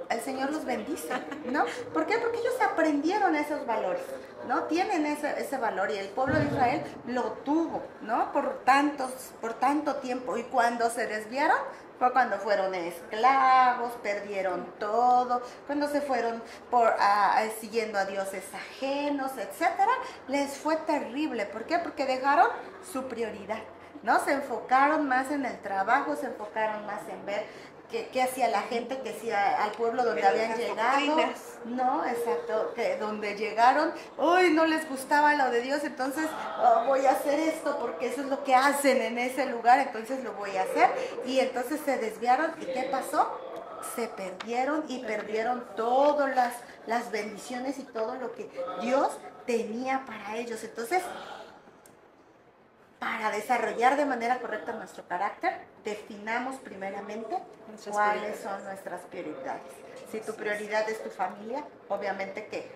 S1: el Señor los bendice, ¿no? ¿Por qué? Porque ellos aprendieron esos valores, ¿no? Tienen ese valor y el pueblo de Israel lo tuvo, ¿no? Por tanto tiempo, y cuando se desviaron, fue cuando fueron esclavos, perdieron todo, cuando se fueron siguiendo a dioses ajenos, etcétera, les fue terrible. ¿Por qué? Porque dejaron su prioridad, ¿no? Se enfocaron más en el trabajo, se enfocaron más en ver qué hacía la gente, qué hacía al pueblo donde habían llegado. No, exacto, que donde llegaron, uy, no les gustaba lo de Dios, entonces voy a hacer esto porque eso es lo que hacen en ese lugar, entonces lo voy a hacer. Y entonces se desviaron, ¿y qué pasó? Se perdieron y perdieron todas las bendiciones y todo lo que Dios tenía para ellos. Entonces, para desarrollar de manera correcta nuestro carácter, definamos primeramente cuáles son nuestras prioridades. Si tu prioridad es tu familia, obviamente que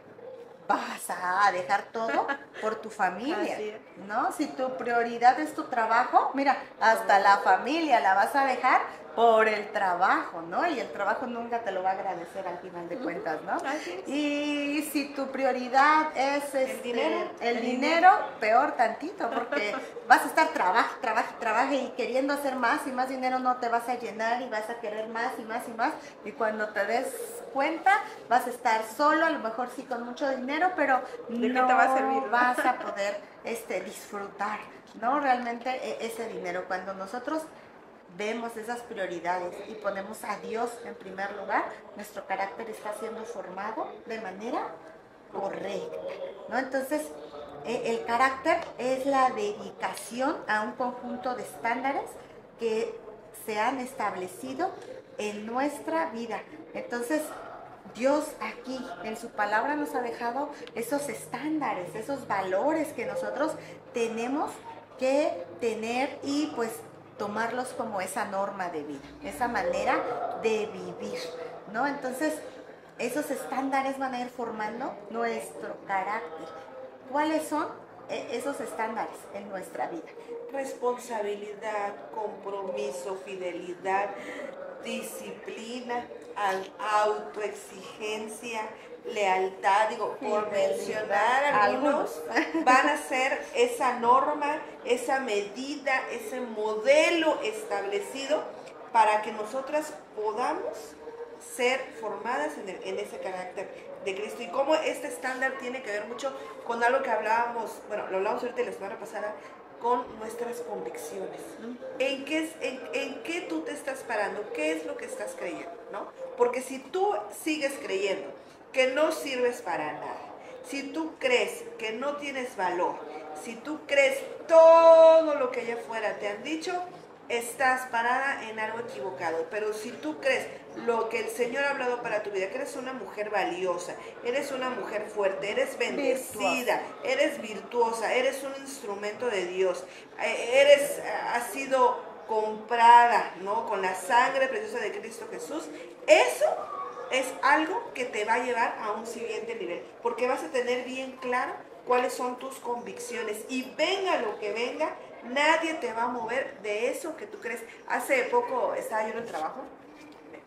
S1: vas a dejar todo por tu familia,
S2: Así es.
S1: ¿no? Si tu prioridad es tu trabajo, mira, hasta la familia la vas a dejar por el trabajo, ¿no? Y el trabajo nunca te lo va a agradecer al final de cuentas, ¿no?
S2: Así es.
S1: Y si tu prioridad es el dinero, peor tantito, porque vas a estar trabaje y queriendo hacer más y más dinero, no te vas a llenar y vas a querer más y más y más, y cuando te des cuenta vas a estar solo, a lo mejor sí con mucho dinero, pero
S2: ¿De qué
S1: no
S2: te va a servir, no?
S1: vas a poder disfrutar, ¿no? Realmente ese dinero, cuando nosotros vemos esas prioridades y ponemos a Dios en primer lugar, nuestro carácter está siendo formado de manera correcta, ¿no? Entonces, el carácter es la dedicación a un conjunto de estándares que se han establecido en nuestra vida. Entonces, Dios aquí en su palabra nos ha dejado esos estándares, esos valores que nosotros tenemos que tener y pues tomarlos como esa norma de vida, esa manera de vivir, ¿no? Entonces, esos estándares van a ir formando nuestro carácter. ¿Cuáles son esos estándares en nuestra vida?
S3: Responsabilidad, compromiso, fidelidad, disciplina, autoexigencia, lealtad, digo, por mencionar algunos, van a ser esa norma, esa medida, ese modelo establecido para que nosotras podamos ser formadas en ese carácter de Cristo. Y cómo este estándar tiene que ver mucho con algo que hablábamos, bueno, lo hablamos ahorita la semana pasada, con nuestras convicciones. ¿En qué tú te estás parando? ¿Qué es lo que estás creyendo? ¿No? Porque si tú sigues creyendo que no sirves para nada, si tú crees que no tienes valor, si tú crees todo lo que allá afuera te han dicho, estás parada en algo equivocado. Pero si tú crees lo que el Señor ha hablado para tu vida, que eres una mujer valiosa, eres una mujer fuerte, eres bendecida, eres virtuosa, eres un instrumento de Dios, has sido comprada, ¿no?, con la sangre preciosa de Cristo Jesús, eso es algo que te va a llevar a un siguiente nivel, porque vas a tener bien claro cuáles son tus convicciones, y venga lo que venga, nadie te va a mover de eso que tú crees. Hace poco estaba yo en el trabajo,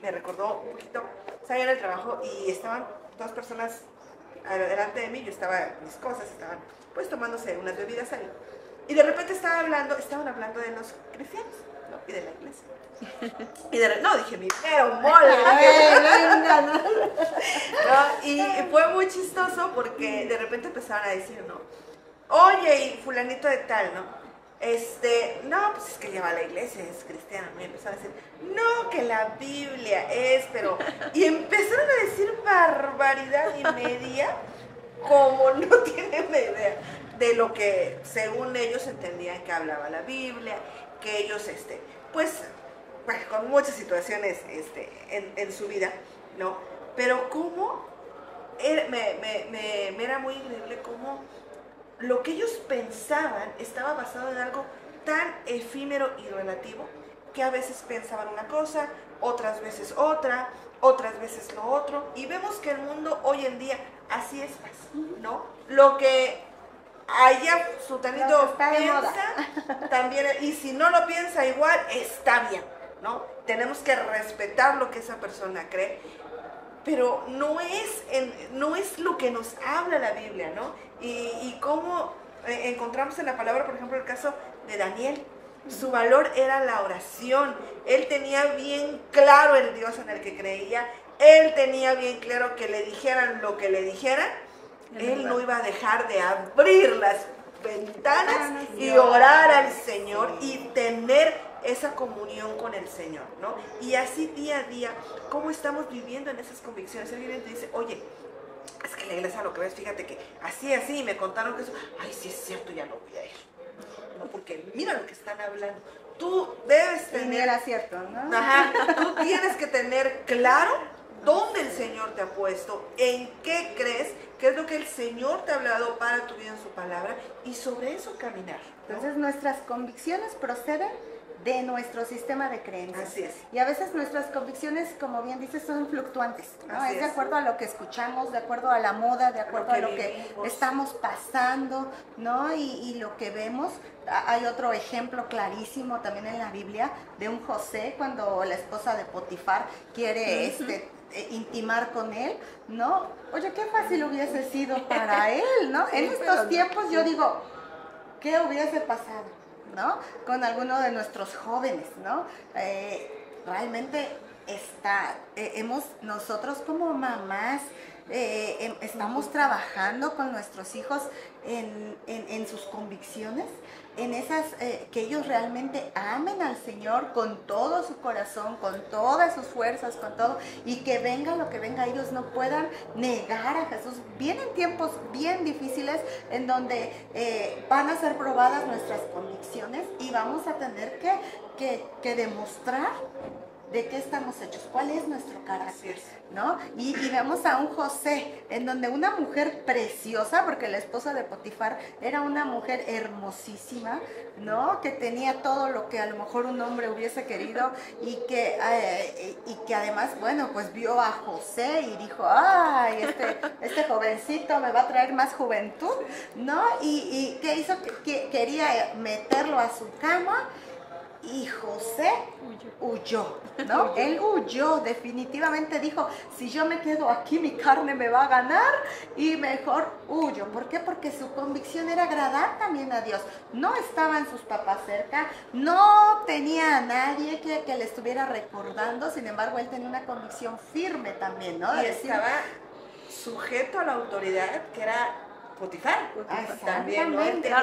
S3: me recordó un poquito, estaba yo en el trabajo y estaban dos personas delante de mí, yo estaba en mis cosas, estaban pues tomándose unas bebidas ahí, y de repente estaban hablando de los cristianos, ¿no?, y de la iglesia. No, dije, mi pero mole. ¿No? Y fue muy chistoso porque de repente empezaron a decir, ¿no?, oye, y fulanito de tal, ¿no?, no, pues es que lleva a la iglesia, es cristiano, ¿no? Y empezaron a decir, no, que la Biblia es, pero... Y empezaron a decir barbaridad y media, como no tienen la idea de lo que según ellos entendían que hablaba la Biblia, que ellos, pues, bueno, con muchas situaciones en su vida, ¿no? Pero cómo, me era muy increíble cómo lo que ellos pensaban estaba basado en algo tan efímero y relativo, que a veces pensaban una cosa, otras veces otra, otras veces lo otro, y vemos que el mundo hoy en día así es, ¿no? Lo que allá sutanito piensa, también, y si no lo piensa igual, está bien, ¿no? Tenemos que respetar lo que esa persona cree, pero no es lo que nos habla la Biblia, ¿no? Y cómo encontramos en la palabra, por ejemplo, el caso de Daniel. Su valor era la oración. Él tenía bien claro el Dios en el que creía. Él tenía bien claro que le dijeran lo que le dijeran. Él no iba a dejar de abrir las ventanas y orar al Señor y tener esa comunión con el Señor, ¿no? Y así día a día, ¿cómo estamos viviendo en esas convicciones? Alguien te dice, oye, es que la iglesia lo que ves, fíjate que así, me contaron que eso, ay, sí es cierto, ya no voy a ir, ¿no? Porque mira lo que están hablando. Tú debes tener...
S1: era cierto, ¿no?
S3: Ajá, tú tienes que tener claro dónde el Señor te ha puesto, en qué crees, qué es lo que el Señor te ha hablado para tu vida en su palabra, y sobre eso caminar, ¿no?
S1: Entonces nuestras convicciones proceden de nuestro sistema de creencias.
S3: Así es.
S1: Y a veces nuestras convicciones, como bien dices, son fluctuantes, ¿no?
S3: Así
S1: Es de
S3: es.
S1: acuerdo a lo que escuchamos, de acuerdo a la moda, de acuerdo a lo que
S3: vivimos.
S1: estamos pasando, ¿no? Y lo que vemos. Hay otro ejemplo clarísimo también en la Biblia de un José cuando la esposa de Potifar quiere intimar con él, ¿no? Oye, qué fácil hubiese sido para él, ¿no?
S3: Sí,
S1: En
S3: pero
S1: estos
S3: no,
S1: tiempos
S3: sí.
S1: yo digo, ¿qué hubiese pasado, ¿no? Con alguno de nuestros jóvenes, ¿no? Realmente nosotros como mamás, estamos trabajando con nuestros hijos en sus convicciones, en esas, que ellos realmente amen al Señor con todo su corazón, con todas sus fuerzas, con todo, y que venga lo que venga, ellos no puedan negar a Jesús. Vienen tiempos bien difíciles en donde van a ser probadas nuestras convicciones y vamos a tener que demostrar de qué estamos hechos, cuál es nuestro carácter, ¿no? Y vemos a un José, en donde una mujer preciosa, porque la esposa de Potifar era una mujer hermosísima, ¿no? Que tenía todo lo que a lo mejor un hombre hubiese querido y que además, bueno, pues vio a José y dijo, ay, este jovencito me va a traer más juventud, ¿no? Y ¿qué hizo? Que quería meterlo a su cama. Y José huyó, ¿no? Él huyó, definitivamente dijo, si yo me quedo aquí mi carne me va a ganar y mejor huyo. ¿Por qué? Porque su convicción era agradar también a Dios. No estaban sus papás cerca, no tenía a nadie que le estuviera recordando, sin embargo él tenía una convicción firme también, ¿no?
S3: Y estaba sujeto a la autoridad que era Potifar. También, ¿no? Él tenía,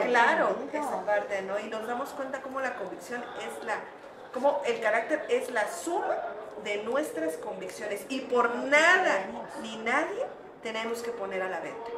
S3: claro, esa parte, ¿no? Y nos damos cuenta cómo la convicción cómo el carácter es la suma de nuestras convicciones. Y por nada ni nadie tenemos que poner a la venta.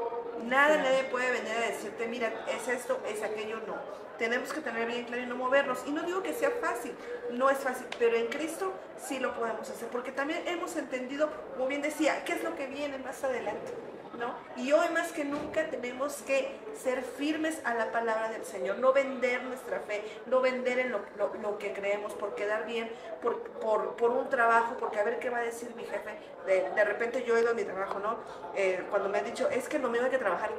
S3: Nadie puede venir a decirte, mira, es esto, es aquello, no. Tenemos que tener bien claro y no movernos. Y no digo que sea fácil, no es fácil, pero en Cristo sí lo podemos hacer. Porque también hemos entendido, como bien decía, qué es lo que viene más adelante, ¿no? Y hoy más que nunca tenemos que ser firmes a la palabra del Señor, no vender nuestra fe, no vender en lo que creemos por quedar bien, por un trabajo, porque a ver qué va a decir mi jefe. De repente yo he ido a mi trabajo, ¿no? Cuando me han dicho, es que el domingo hay que trabajar.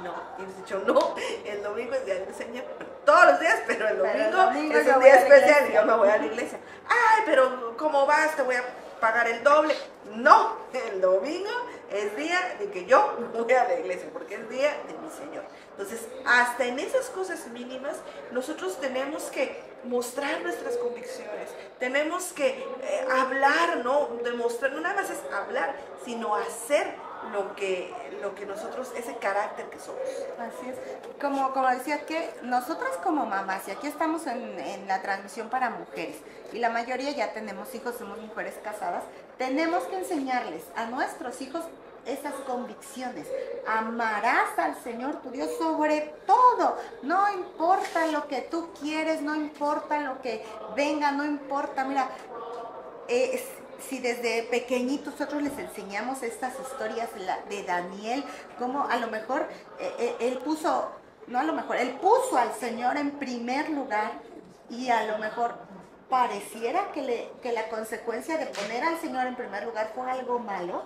S3: No, y les he dicho, no, el domingo es día del Señor, todos los días, pero el domingo es un día especial y yo me voy a la iglesia. Ay, pero ¿cómo vas? Te voy a pagar el doble. No, el domingo es día de que yo voy a la iglesia, porque es día de mi Señor. Entonces, hasta en esas cosas mínimas, nosotros tenemos que mostrar nuestras convicciones, tenemos que hablar, ¿no? Demostrar, no nada más es hablar, sino hacer lo que nosotros, ese carácter que somos.
S1: Así es. Como decía, que nosotras como mamás, y aquí estamos en la transmisión para mujeres, y la mayoría ya tenemos hijos, somos mujeres casadas, tenemos que enseñarles a nuestros hijos esas convicciones. Amarás al Señor tu Dios sobre todo. No importa lo que tú quieres, no importa lo que venga, no importa. Mira, si desde pequeñitos nosotros les enseñamos estas historias de Daniel, como a lo mejor él puso al Señor en primer lugar, y a lo mejor pareciera que la consecuencia de poner al Señor en primer lugar fue algo malo,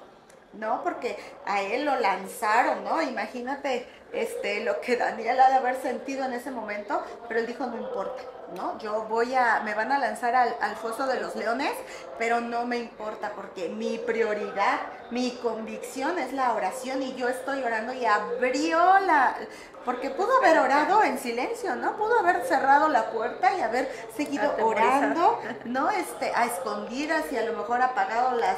S1: ¿no? Porque a él lo lanzaron, ¿no? Imagínate lo que Daniel ha de haber sentido en ese momento, pero él dijo, no importa, ¿no? Me van a lanzar al foso de los leones, pero no me importa, porque mi prioridad, mi convicción es la oración, y yo estoy orando, y abrió porque pudo haber orado en silencio, ¿no? Pudo haber cerrado la puerta y haber seguido orando, ¿no? A escondidas, y a lo mejor apagado las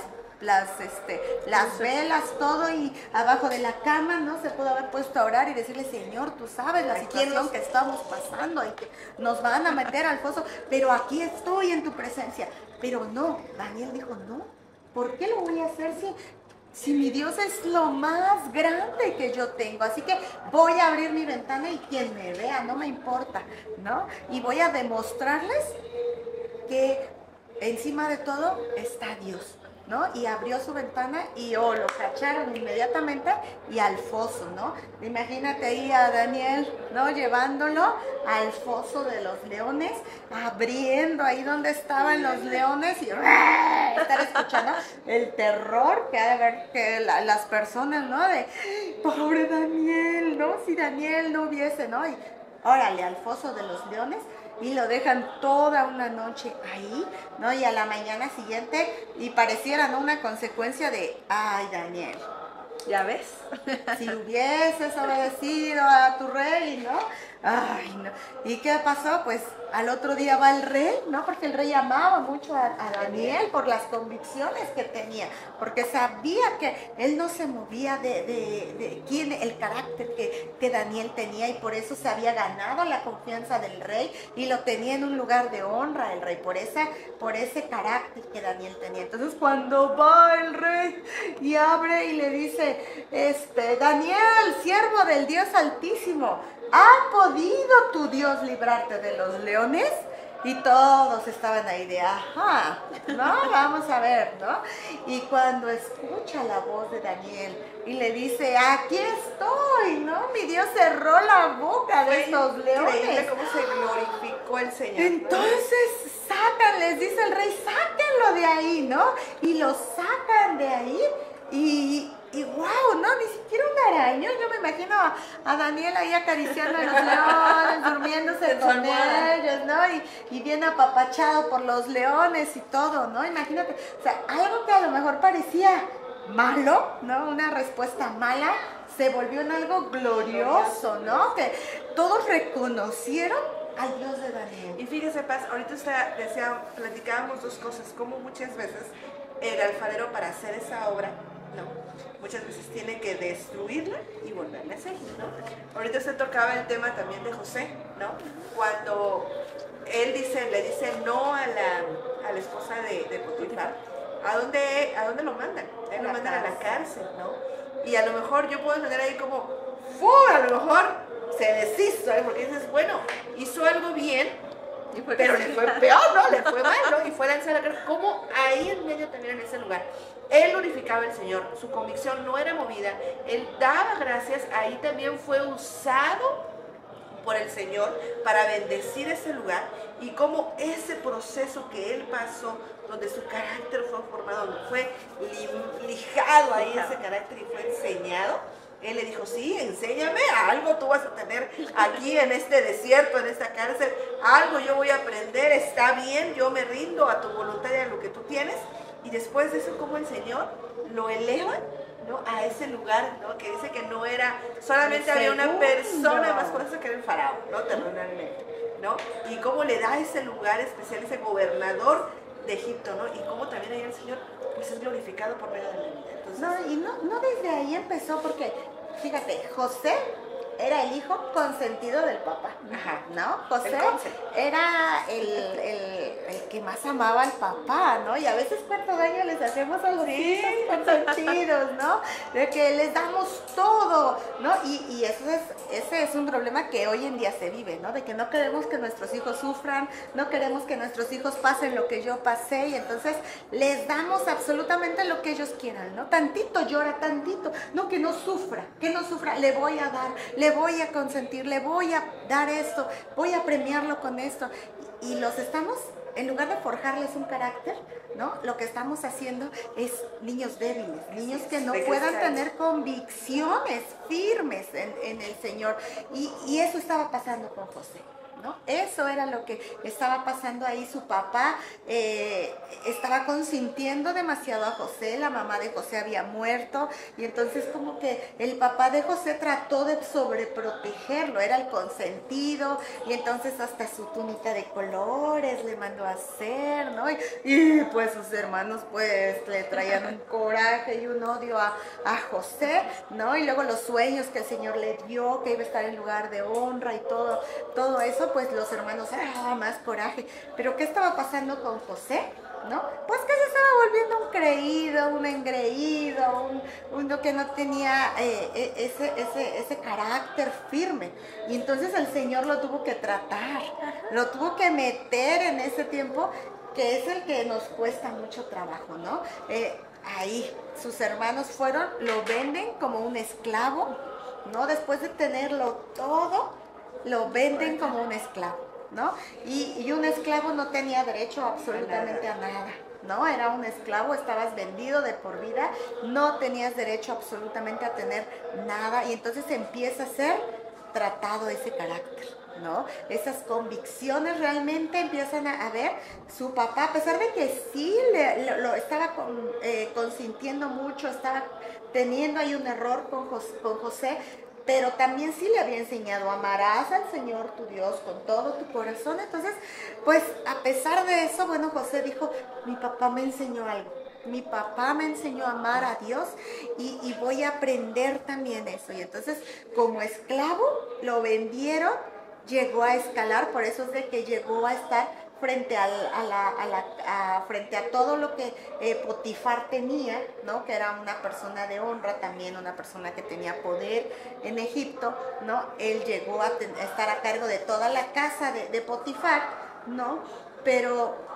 S1: velas, todo, y abajo de la cama, ¿no? Se pudo haber puesto a orar y decirle, Señor, tú sabes la situación que estamos pasando y que nos van a meter al foso, pero aquí estoy en tu presencia. Pero no, Daniel dijo, no, ¿por qué lo voy a hacer si mi Dios es lo más grande que yo tengo? Así que voy a abrir mi ventana y quien me vea, no me importa, ¿no? Y voy a demostrarles que encima de todo está Dios, ¿no? Y abrió su ventana y lo cacharon inmediatamente y al foso, ¿no? Imagínate ahí a Daniel, ¿no? Llevándolo al foso de los leones, abriendo ahí donde estaban los leones y estar escuchando el terror que ha de ver que las personas, ¿no? De, pobre Daniel, ¿no? Si Daniel no hubiese, ¿no? Y órale, al foso de los leones. Y lo dejan toda una noche ahí, ¿no? Y a la mañana siguiente, y pareciera, ¿no? Una consecuencia de, ay, Daniel,
S2: ¿Ya ves?
S1: si hubieses obedecido a tu rey, ¿no? Ay, no. ¿Y qué pasó? Pues al otro día va el rey, ¿no? Porque el rey amaba mucho a Daniel por las convicciones que tenía, porque sabía que él no se movía de quién, el carácter que Daniel tenía, y por eso se había ganado la confianza del rey y lo tenía en un lugar de honra el rey, por ese carácter que Daniel tenía. Entonces cuando va el rey y abre y le dice, Daniel, siervo del Dios Altísimo, ¿ha podido tu Dios librarte de los leones? Y todos estaban ahí de, ajá, ¿no? Vamos a ver, ¿no? Y cuando escucha la voz de Daniel y le dice, aquí estoy, ¿no? Mi Dios cerró la boca de estos leones.
S3: Increíble cómo se glorificó el Señor.
S1: Entonces les dice el rey, sáquenlo de ahí, ¿no? Y lo sacan de ahí y wow, no, ni siquiera un araño. Yo me imagino a Daniel ahí acariciando a los leones, durmiéndose con ellos, ¿no? Y bien apapachado por los leones y todo, ¿no? Imagínate, o sea, algo que a lo mejor parecía malo, ¿no? Una respuesta mala, se volvió en algo glorioso, ¿no? Que todos reconocieron al Dios de Daniel.
S3: Y fíjese, Paz, ahorita platicábamos dos cosas, como muchas veces el alfarero para hacer esa obra, no, muchas veces tiene que destruirla y volverla a hacer, ¿no? Ahorita usted tocaba el tema también de José, ¿no? Cuando él le dice no a la esposa de Potifar, ¿a dónde lo mandan? Él lo mandan a la cárcel, ¿no? Y a lo mejor yo puedo entender ahí como, a lo mejor se deshizo, ¿eh? Porque dices, bueno, hizo algo bien, pero le fue peor, ¿no? Le fue mal, ¿no? Y fue lanzado a la cárcel. ¿Cómo ahí en medio también en ese lugar? Él glorificaba al Señor, su convicción no era movida, él daba gracias, ahí también fue usado por el Señor para bendecir ese lugar, y cómo ese proceso que él pasó, donde su carácter fue formado, donde fue lijado ahí ese carácter y fue enseñado. Él le dijo, sí, enséñame, algo tú vas a tener aquí en este desierto, en esta cárcel, algo yo voy a aprender, está bien, yo me rindo a tu voluntad y a lo que tú tienes. Y después de eso, como el Señor lo eleva, ¿no? A ese lugar, ¿no? Que dice que no era, solamente había una persona más poderosa que era el faraón, ¿no? Terrenalmente, ¿no? Y cómo le da ese lugar especial, ese gobernador de Egipto, ¿no? Y cómo también ahí el Señor, pues, es glorificado por medio de la vida. Entonces,
S1: no, y no desde ahí empezó, porque, fíjate, José era el hijo consentido del papá,
S3: ajá,
S1: ¿no? José era el que más amaba al papá, ¿no? Y a veces cuánto daño les hacemos a los hijos consentidos, ¿no? De que les damos todo, ¿no? Y ese es un problema que hoy en día se vive, ¿no? De que no queremos que nuestros hijos sufran, no queremos que nuestros hijos pasen lo que yo pasé, y entonces les damos absolutamente lo que ellos quieran, ¿no? Tantito llora, tantito, no, que no sufra, le voy a dar, le voy a consentir, le voy a dar esto, voy a premiarlo con esto. Y los estamos, en lugar de forjarles un carácter, ¿no? Lo que estamos haciendo es niños débiles, niños que no puedan tener convicciones firmes en el Señor. Y eso estaba pasando con José, ¿no? Eso era lo que estaba pasando ahí. Su papá estaba consintiendo demasiado a José, la mamá de José había muerto, y entonces como que el papá de José trató de sobreprotegerlo, era el consentido, y entonces hasta su túnica de colores le mandó a hacer, ¿no? Y pues sus hermanos pues le traían un coraje y un odio a José, ¿no? Y luego los sueños que el Señor le dio, que iba a estar en lugar de honra y todo eso, pues los hermanos, más coraje. Pero ¿qué estaba pasando con José? ¿No? Pues que se estaba volviendo un creído, un engreído, uno que no tenía ese carácter firme. Y entonces el Señor lo tuvo que tratar, lo tuvo que meter en ese tiempo que es el que nos cuesta mucho trabajo, ¿no? Ahí sus hermanos fueron, lo venden como un esclavo, ¿no? Después de tenerlo todo, lo venden como un esclavo, ¿no? Y un esclavo no tenía derecho absolutamente a nada, ¿no? Era un esclavo, estabas vendido de por vida, no tenías derecho absolutamente a tener nada, y entonces empieza a ser tratado ese carácter, ¿no? Esas convicciones realmente empiezan a ver. Su papá, a pesar de que sí lo estaba consintiendo mucho, estaba teniendo ahí un error con José, pero también sí le había enseñado: amarás al Señor tu Dios con todo tu corazón. Entonces, pues a pesar de eso, bueno, José dijo: mi papá me enseñó algo. Mi papá me enseñó a amar a Dios y voy a aprender también eso. Y entonces, como esclavo, lo vendieron, llegó a escalar, por eso es de que llegó a estar frente frente a todo lo que Potifar tenía, ¿no? Que era una persona de honra, también una persona que tenía poder en Egipto, ¿no? Él llegó a estar a cargo de toda la casa de Potifar, ¿no? Pero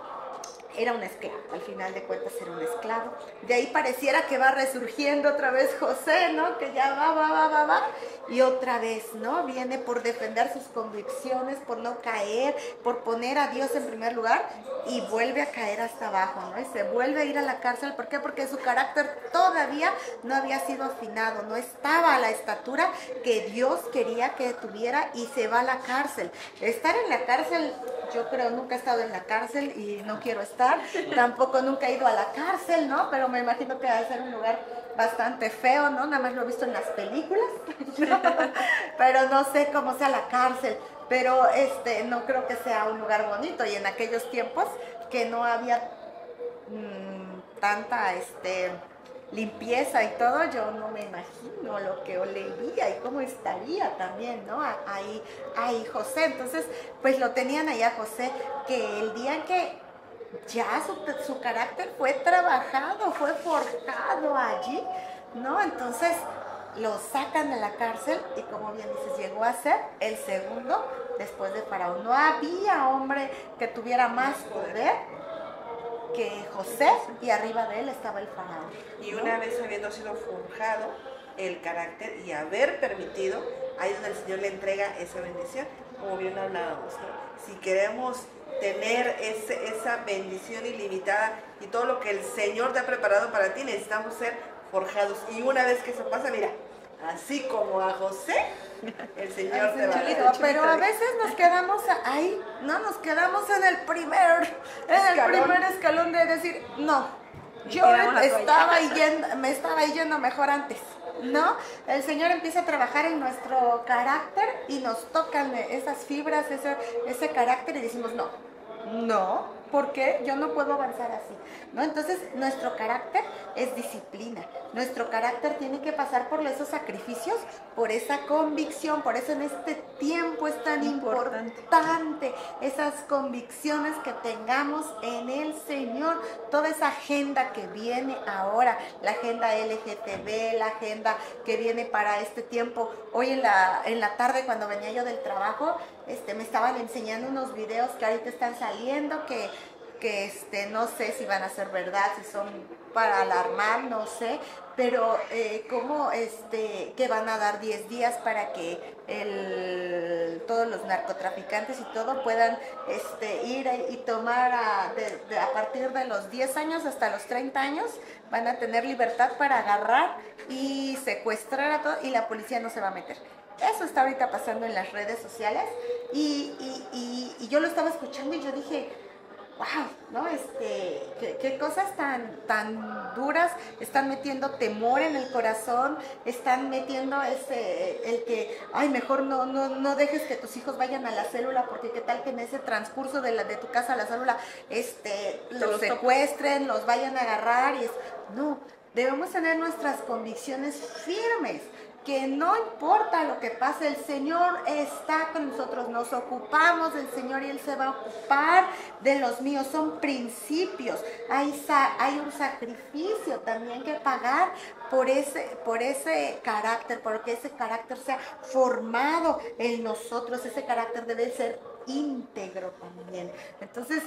S1: era un esclavo, al final de cuentas era un esclavo. De ahí pareciera que va resurgiendo otra vez José, ¿no? Que ya va, y otra vez, ¿no? Viene por defender sus convicciones, por no caer, por poner a Dios en primer lugar, y vuelve a caer hasta abajo, ¿no? Y se vuelve a ir a la cárcel. ¿Por qué? Porque su carácter todavía no había sido afinado, no estaba a la estatura que Dios quería que tuviera, y se va a la cárcel. Estar en la cárcel, yo creo, nunca he estado en la cárcel y no quiero estar. Tampoco nunca he ido a la cárcel, ¿no? Pero me imagino que va a ser un lugar bastante feo, ¿no? Nada más lo he visto en las películas, ¿no? Pero no sé cómo sea la cárcel. Pero no creo que sea un lugar bonito. Y en aquellos tiempos que no había tanta limpieza y todo, yo no me imagino lo que olería y cómo estaría también, ¿no? Ahí José. Entonces, pues lo tenían allá José, que el día en que ya su carácter fue trabajado, fue forjado allí, ¿no? Entonces lo sacan de la cárcel y, como bien dices, llegó a ser el segundo después de Faraón. No había hombre que tuviera más poder que José, y arriba de él estaba el Faraón, ¿no?
S3: Y una vez habiendo sido forjado el carácter y haber permitido, ahí es donde el Señor le entrega esa bendición, como bien hablábamos, ¿no? Si queremos tener esa bendición ilimitada y todo lo que el Señor te ha preparado para ti, necesitamos ser forjados. Y una vez que eso pasa, mira, así como a José, el Señor te va a dar.
S1: Pero a veces nos quedamos ahí, ¿no? Nos quedamos en el primer escalón de decir: no, yo me estaba yendo mejor antes, ¿no? El Señor empieza a trabajar en nuestro carácter y nos tocan esas fibras, ese carácter, y decimos: no, ¿por qué? Yo no puedo avanzar así, ¿no? Entonces, nuestro carácter es disciplina. Nuestro carácter tiene que pasar por esos sacrificios, por esa convicción. Por eso en este tiempo es tan importante esas convicciones que tengamos en el Señor. Toda esa agenda que viene ahora, la agenda LGTB, la agenda que viene para este tiempo. Hoy en la tarde, cuando venía yo del trabajo, me estaban enseñando unos videos que ahorita están saliendo, que no sé si van a ser verdad, si son para alarmar, no sé, pero como que van a dar 10 días para que todos los narcotraficantes y todo puedan ir y tomar a partir de los 10 años hasta los 30 años, van a tener libertad para agarrar y secuestrar a todo, y la policía no se va a meter. Eso está ahorita pasando en las redes sociales, y yo lo estaba escuchando y yo dije: wow, ¿no? Qué cosas tan duras. Están metiendo temor en el corazón, están metiendo el que, ay, mejor no dejes que tus hijos vayan a la célula, porque qué tal que en ese transcurso de tu casa a la célula, los secuestren, los vayan a agarrar, no, debemos tener nuestras convicciones firmes, que no importa lo que pase, el Señor está con nosotros, nos ocupamos del Señor y Él se va a ocupar de los míos. Son principios, hay un sacrificio también que pagar por ese carácter, porque ese carácter sea formado en nosotros. Ese carácter debe ser íntegro también. Entonces,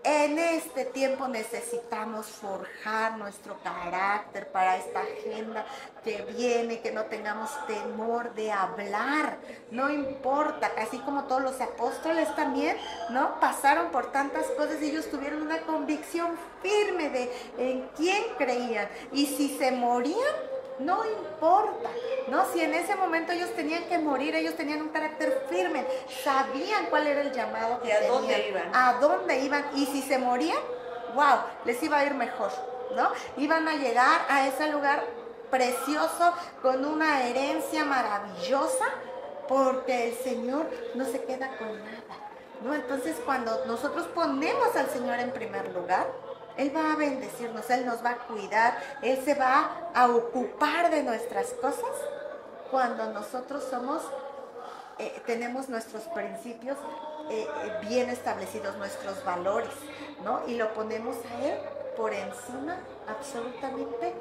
S1: En este tiempo necesitamos forjar nuestro carácter para esta agenda que viene, que no tengamos temor de hablar, no importa, así como todos los apóstoles también, ¿no? Pasaron por tantas cosas y ellos tuvieron una convicción firme de en quién creían, y si se morían, no importa, ¿no? Si en ese momento ellos tenían que morir, ellos tenían un carácter firme, sabían cuál era el llamado que tenían, a dónde iban, y si se morían, wow, les iba a ir mejor, ¿no? Iban a llegar a ese lugar precioso con una herencia maravillosa, porque el Señor no se queda con nada, ¿no? Entonces, cuando nosotros ponemos al Señor en primer lugar, Él va a bendecirnos, Él nos va a cuidar, Él se va a ocupar de nuestras cosas cuando nosotros tenemos nuestros principios bien establecidos, nuestros valores, ¿no? Y lo ponemos a Él por encima absolutamente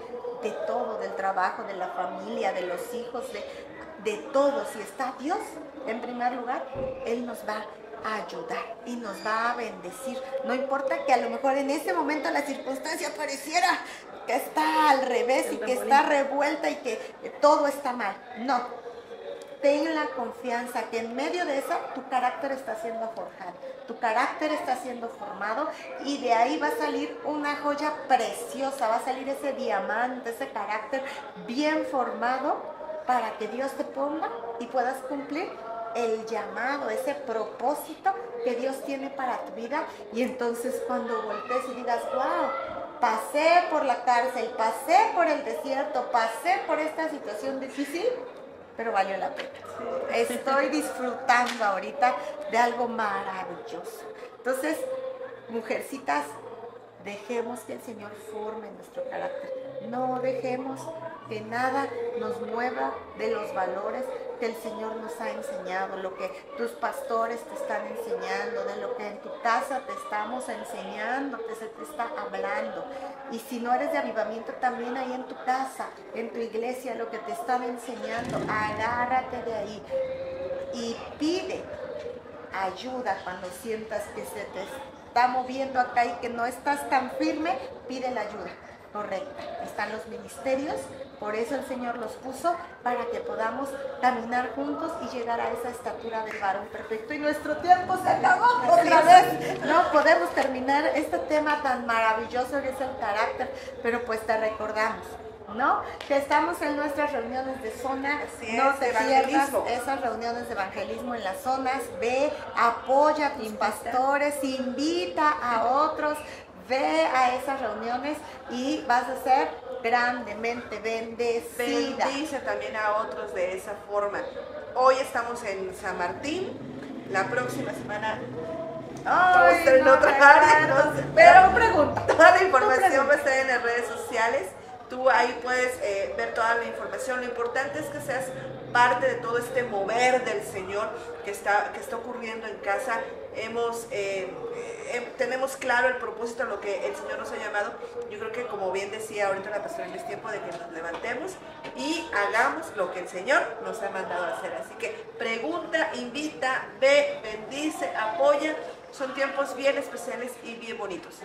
S1: de todo, del trabajo, de la familia, de los hijos, de todo. Si está Dios en primer lugar, Él nos va a ayudar y nos va a bendecir. No importa que a lo mejor en ese momento la circunstancia pareciera que está al revés y que está revuelta y que todo está mal. No, ten la confianza que en medio de eso tu carácter está siendo forjado, tu carácter está siendo formado, y de ahí va a salir una joya preciosa, va a salir ese diamante, ese carácter bien formado para que Dios te ponga y puedas cumplir el llamado, ese propósito que Dios tiene para tu vida. Y entonces cuando voltees y digas, wow, pasé por la cárcel, pasé por el desierto, pasé por esta situación difícil, pero valió la pena. Estoy disfrutando ahorita de algo maravilloso. Entonces, mujercitas, dejemos que el Señor forme nuestro carácter. No dejemos que nada nos mueva de los valores que el Señor nos ha enseñado, lo que tus pastores te están enseñando, de lo que en tu casa te estamos enseñando, que se te está hablando. Y si no eres de avivamiento, también ahí en tu casa, en tu iglesia, lo que te están enseñando, agárrate de ahí y pide ayuda cuando sientas que se te está moviendo acá y que no estás tan firme. Pide la ayuda correcta. Están los ministerios, por eso el Señor los puso, para que podamos caminar juntos y llegar a esa estatura del varón perfecto. Y nuestro tiempo se acabó otra vez. No podemos terminar este tema tan maravilloso que es el carácter, pero pues te recordamos, ¿no? Que estamos en nuestras reuniones de zona. No te pierdas esas reuniones de evangelismo en las zonas. Ve, apoya a tus pastores, invita a otros. Ve a esas reuniones y vas a ser grandemente bendecida.
S3: Bendice también a otros de esa forma. Hoy estamos en San Martín, la próxima semana vamos a estar en otra área.
S1: Pero pregunta.
S3: Toda la información va a estar en las redes sociales. Tú ahí puedes ver toda la información. Lo importante es que seas parte de todo este mover del Señor que está ocurriendo en casa. Tenemos claro el propósito a lo que el Señor nos ha llamado. Yo creo que, como bien decía ahorita la pastora, es tiempo de que nos levantemos y hagamos lo que el Señor nos ha mandado a hacer. Así que pregunta, invita, ve, bendice, apoya. Son tiempos bien especiales y bien bonitos.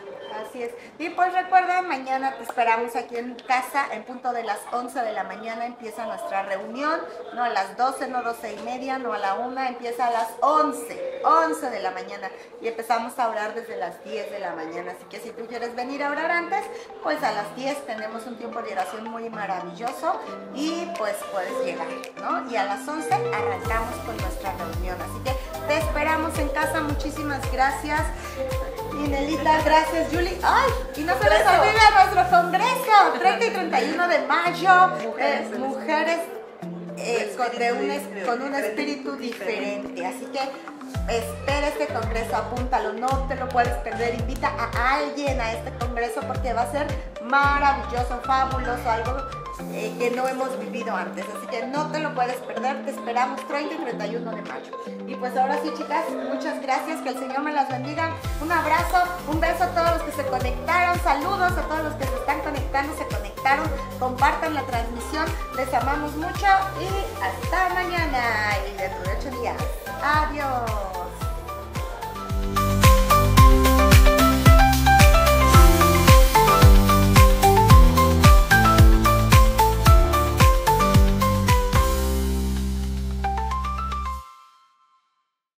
S1: Así es. Y pues recuerda, mañana te esperamos aquí en casa, en punto de las 11 de la mañana empieza nuestra reunión, no a las 12, no 12:30, no a la 1, empieza a las 11 de la mañana, y empezamos a orar desde las 10 de la mañana. Así que si tú quieres venir a orar antes, pues a las 10 tenemos un tiempo de oración muy maravilloso y pues puedes llegar, ¿no? Y a las 11 arrancamos con nuestra reunión. Así que te esperamos en casa. Muchísimas gracias, Inelita. Gracias, Julie. ¡Ay! Y no se les olvide nuestro congreso, 30 y 31 de mayo. Mujeres con un espíritu diferente. Así que espera este congreso, apúntalo, no te lo puedes perder. Invita a alguien a este congreso porque va a ser maravilloso, fabuloso, algo que no hemos vivido antes. Así que no te lo puedes perder. Te esperamos 30 y 31 de mayo. Y pues ahora sí, chicas, muchas gracias. Que el Señor me las bendiga. Un abrazo, un beso a todos los que se conectaron. Saludos a todos los que se están conectando, se conectaron. Compartan la transmisión. Les amamos mucho y hasta mañana y dentro de 8 días.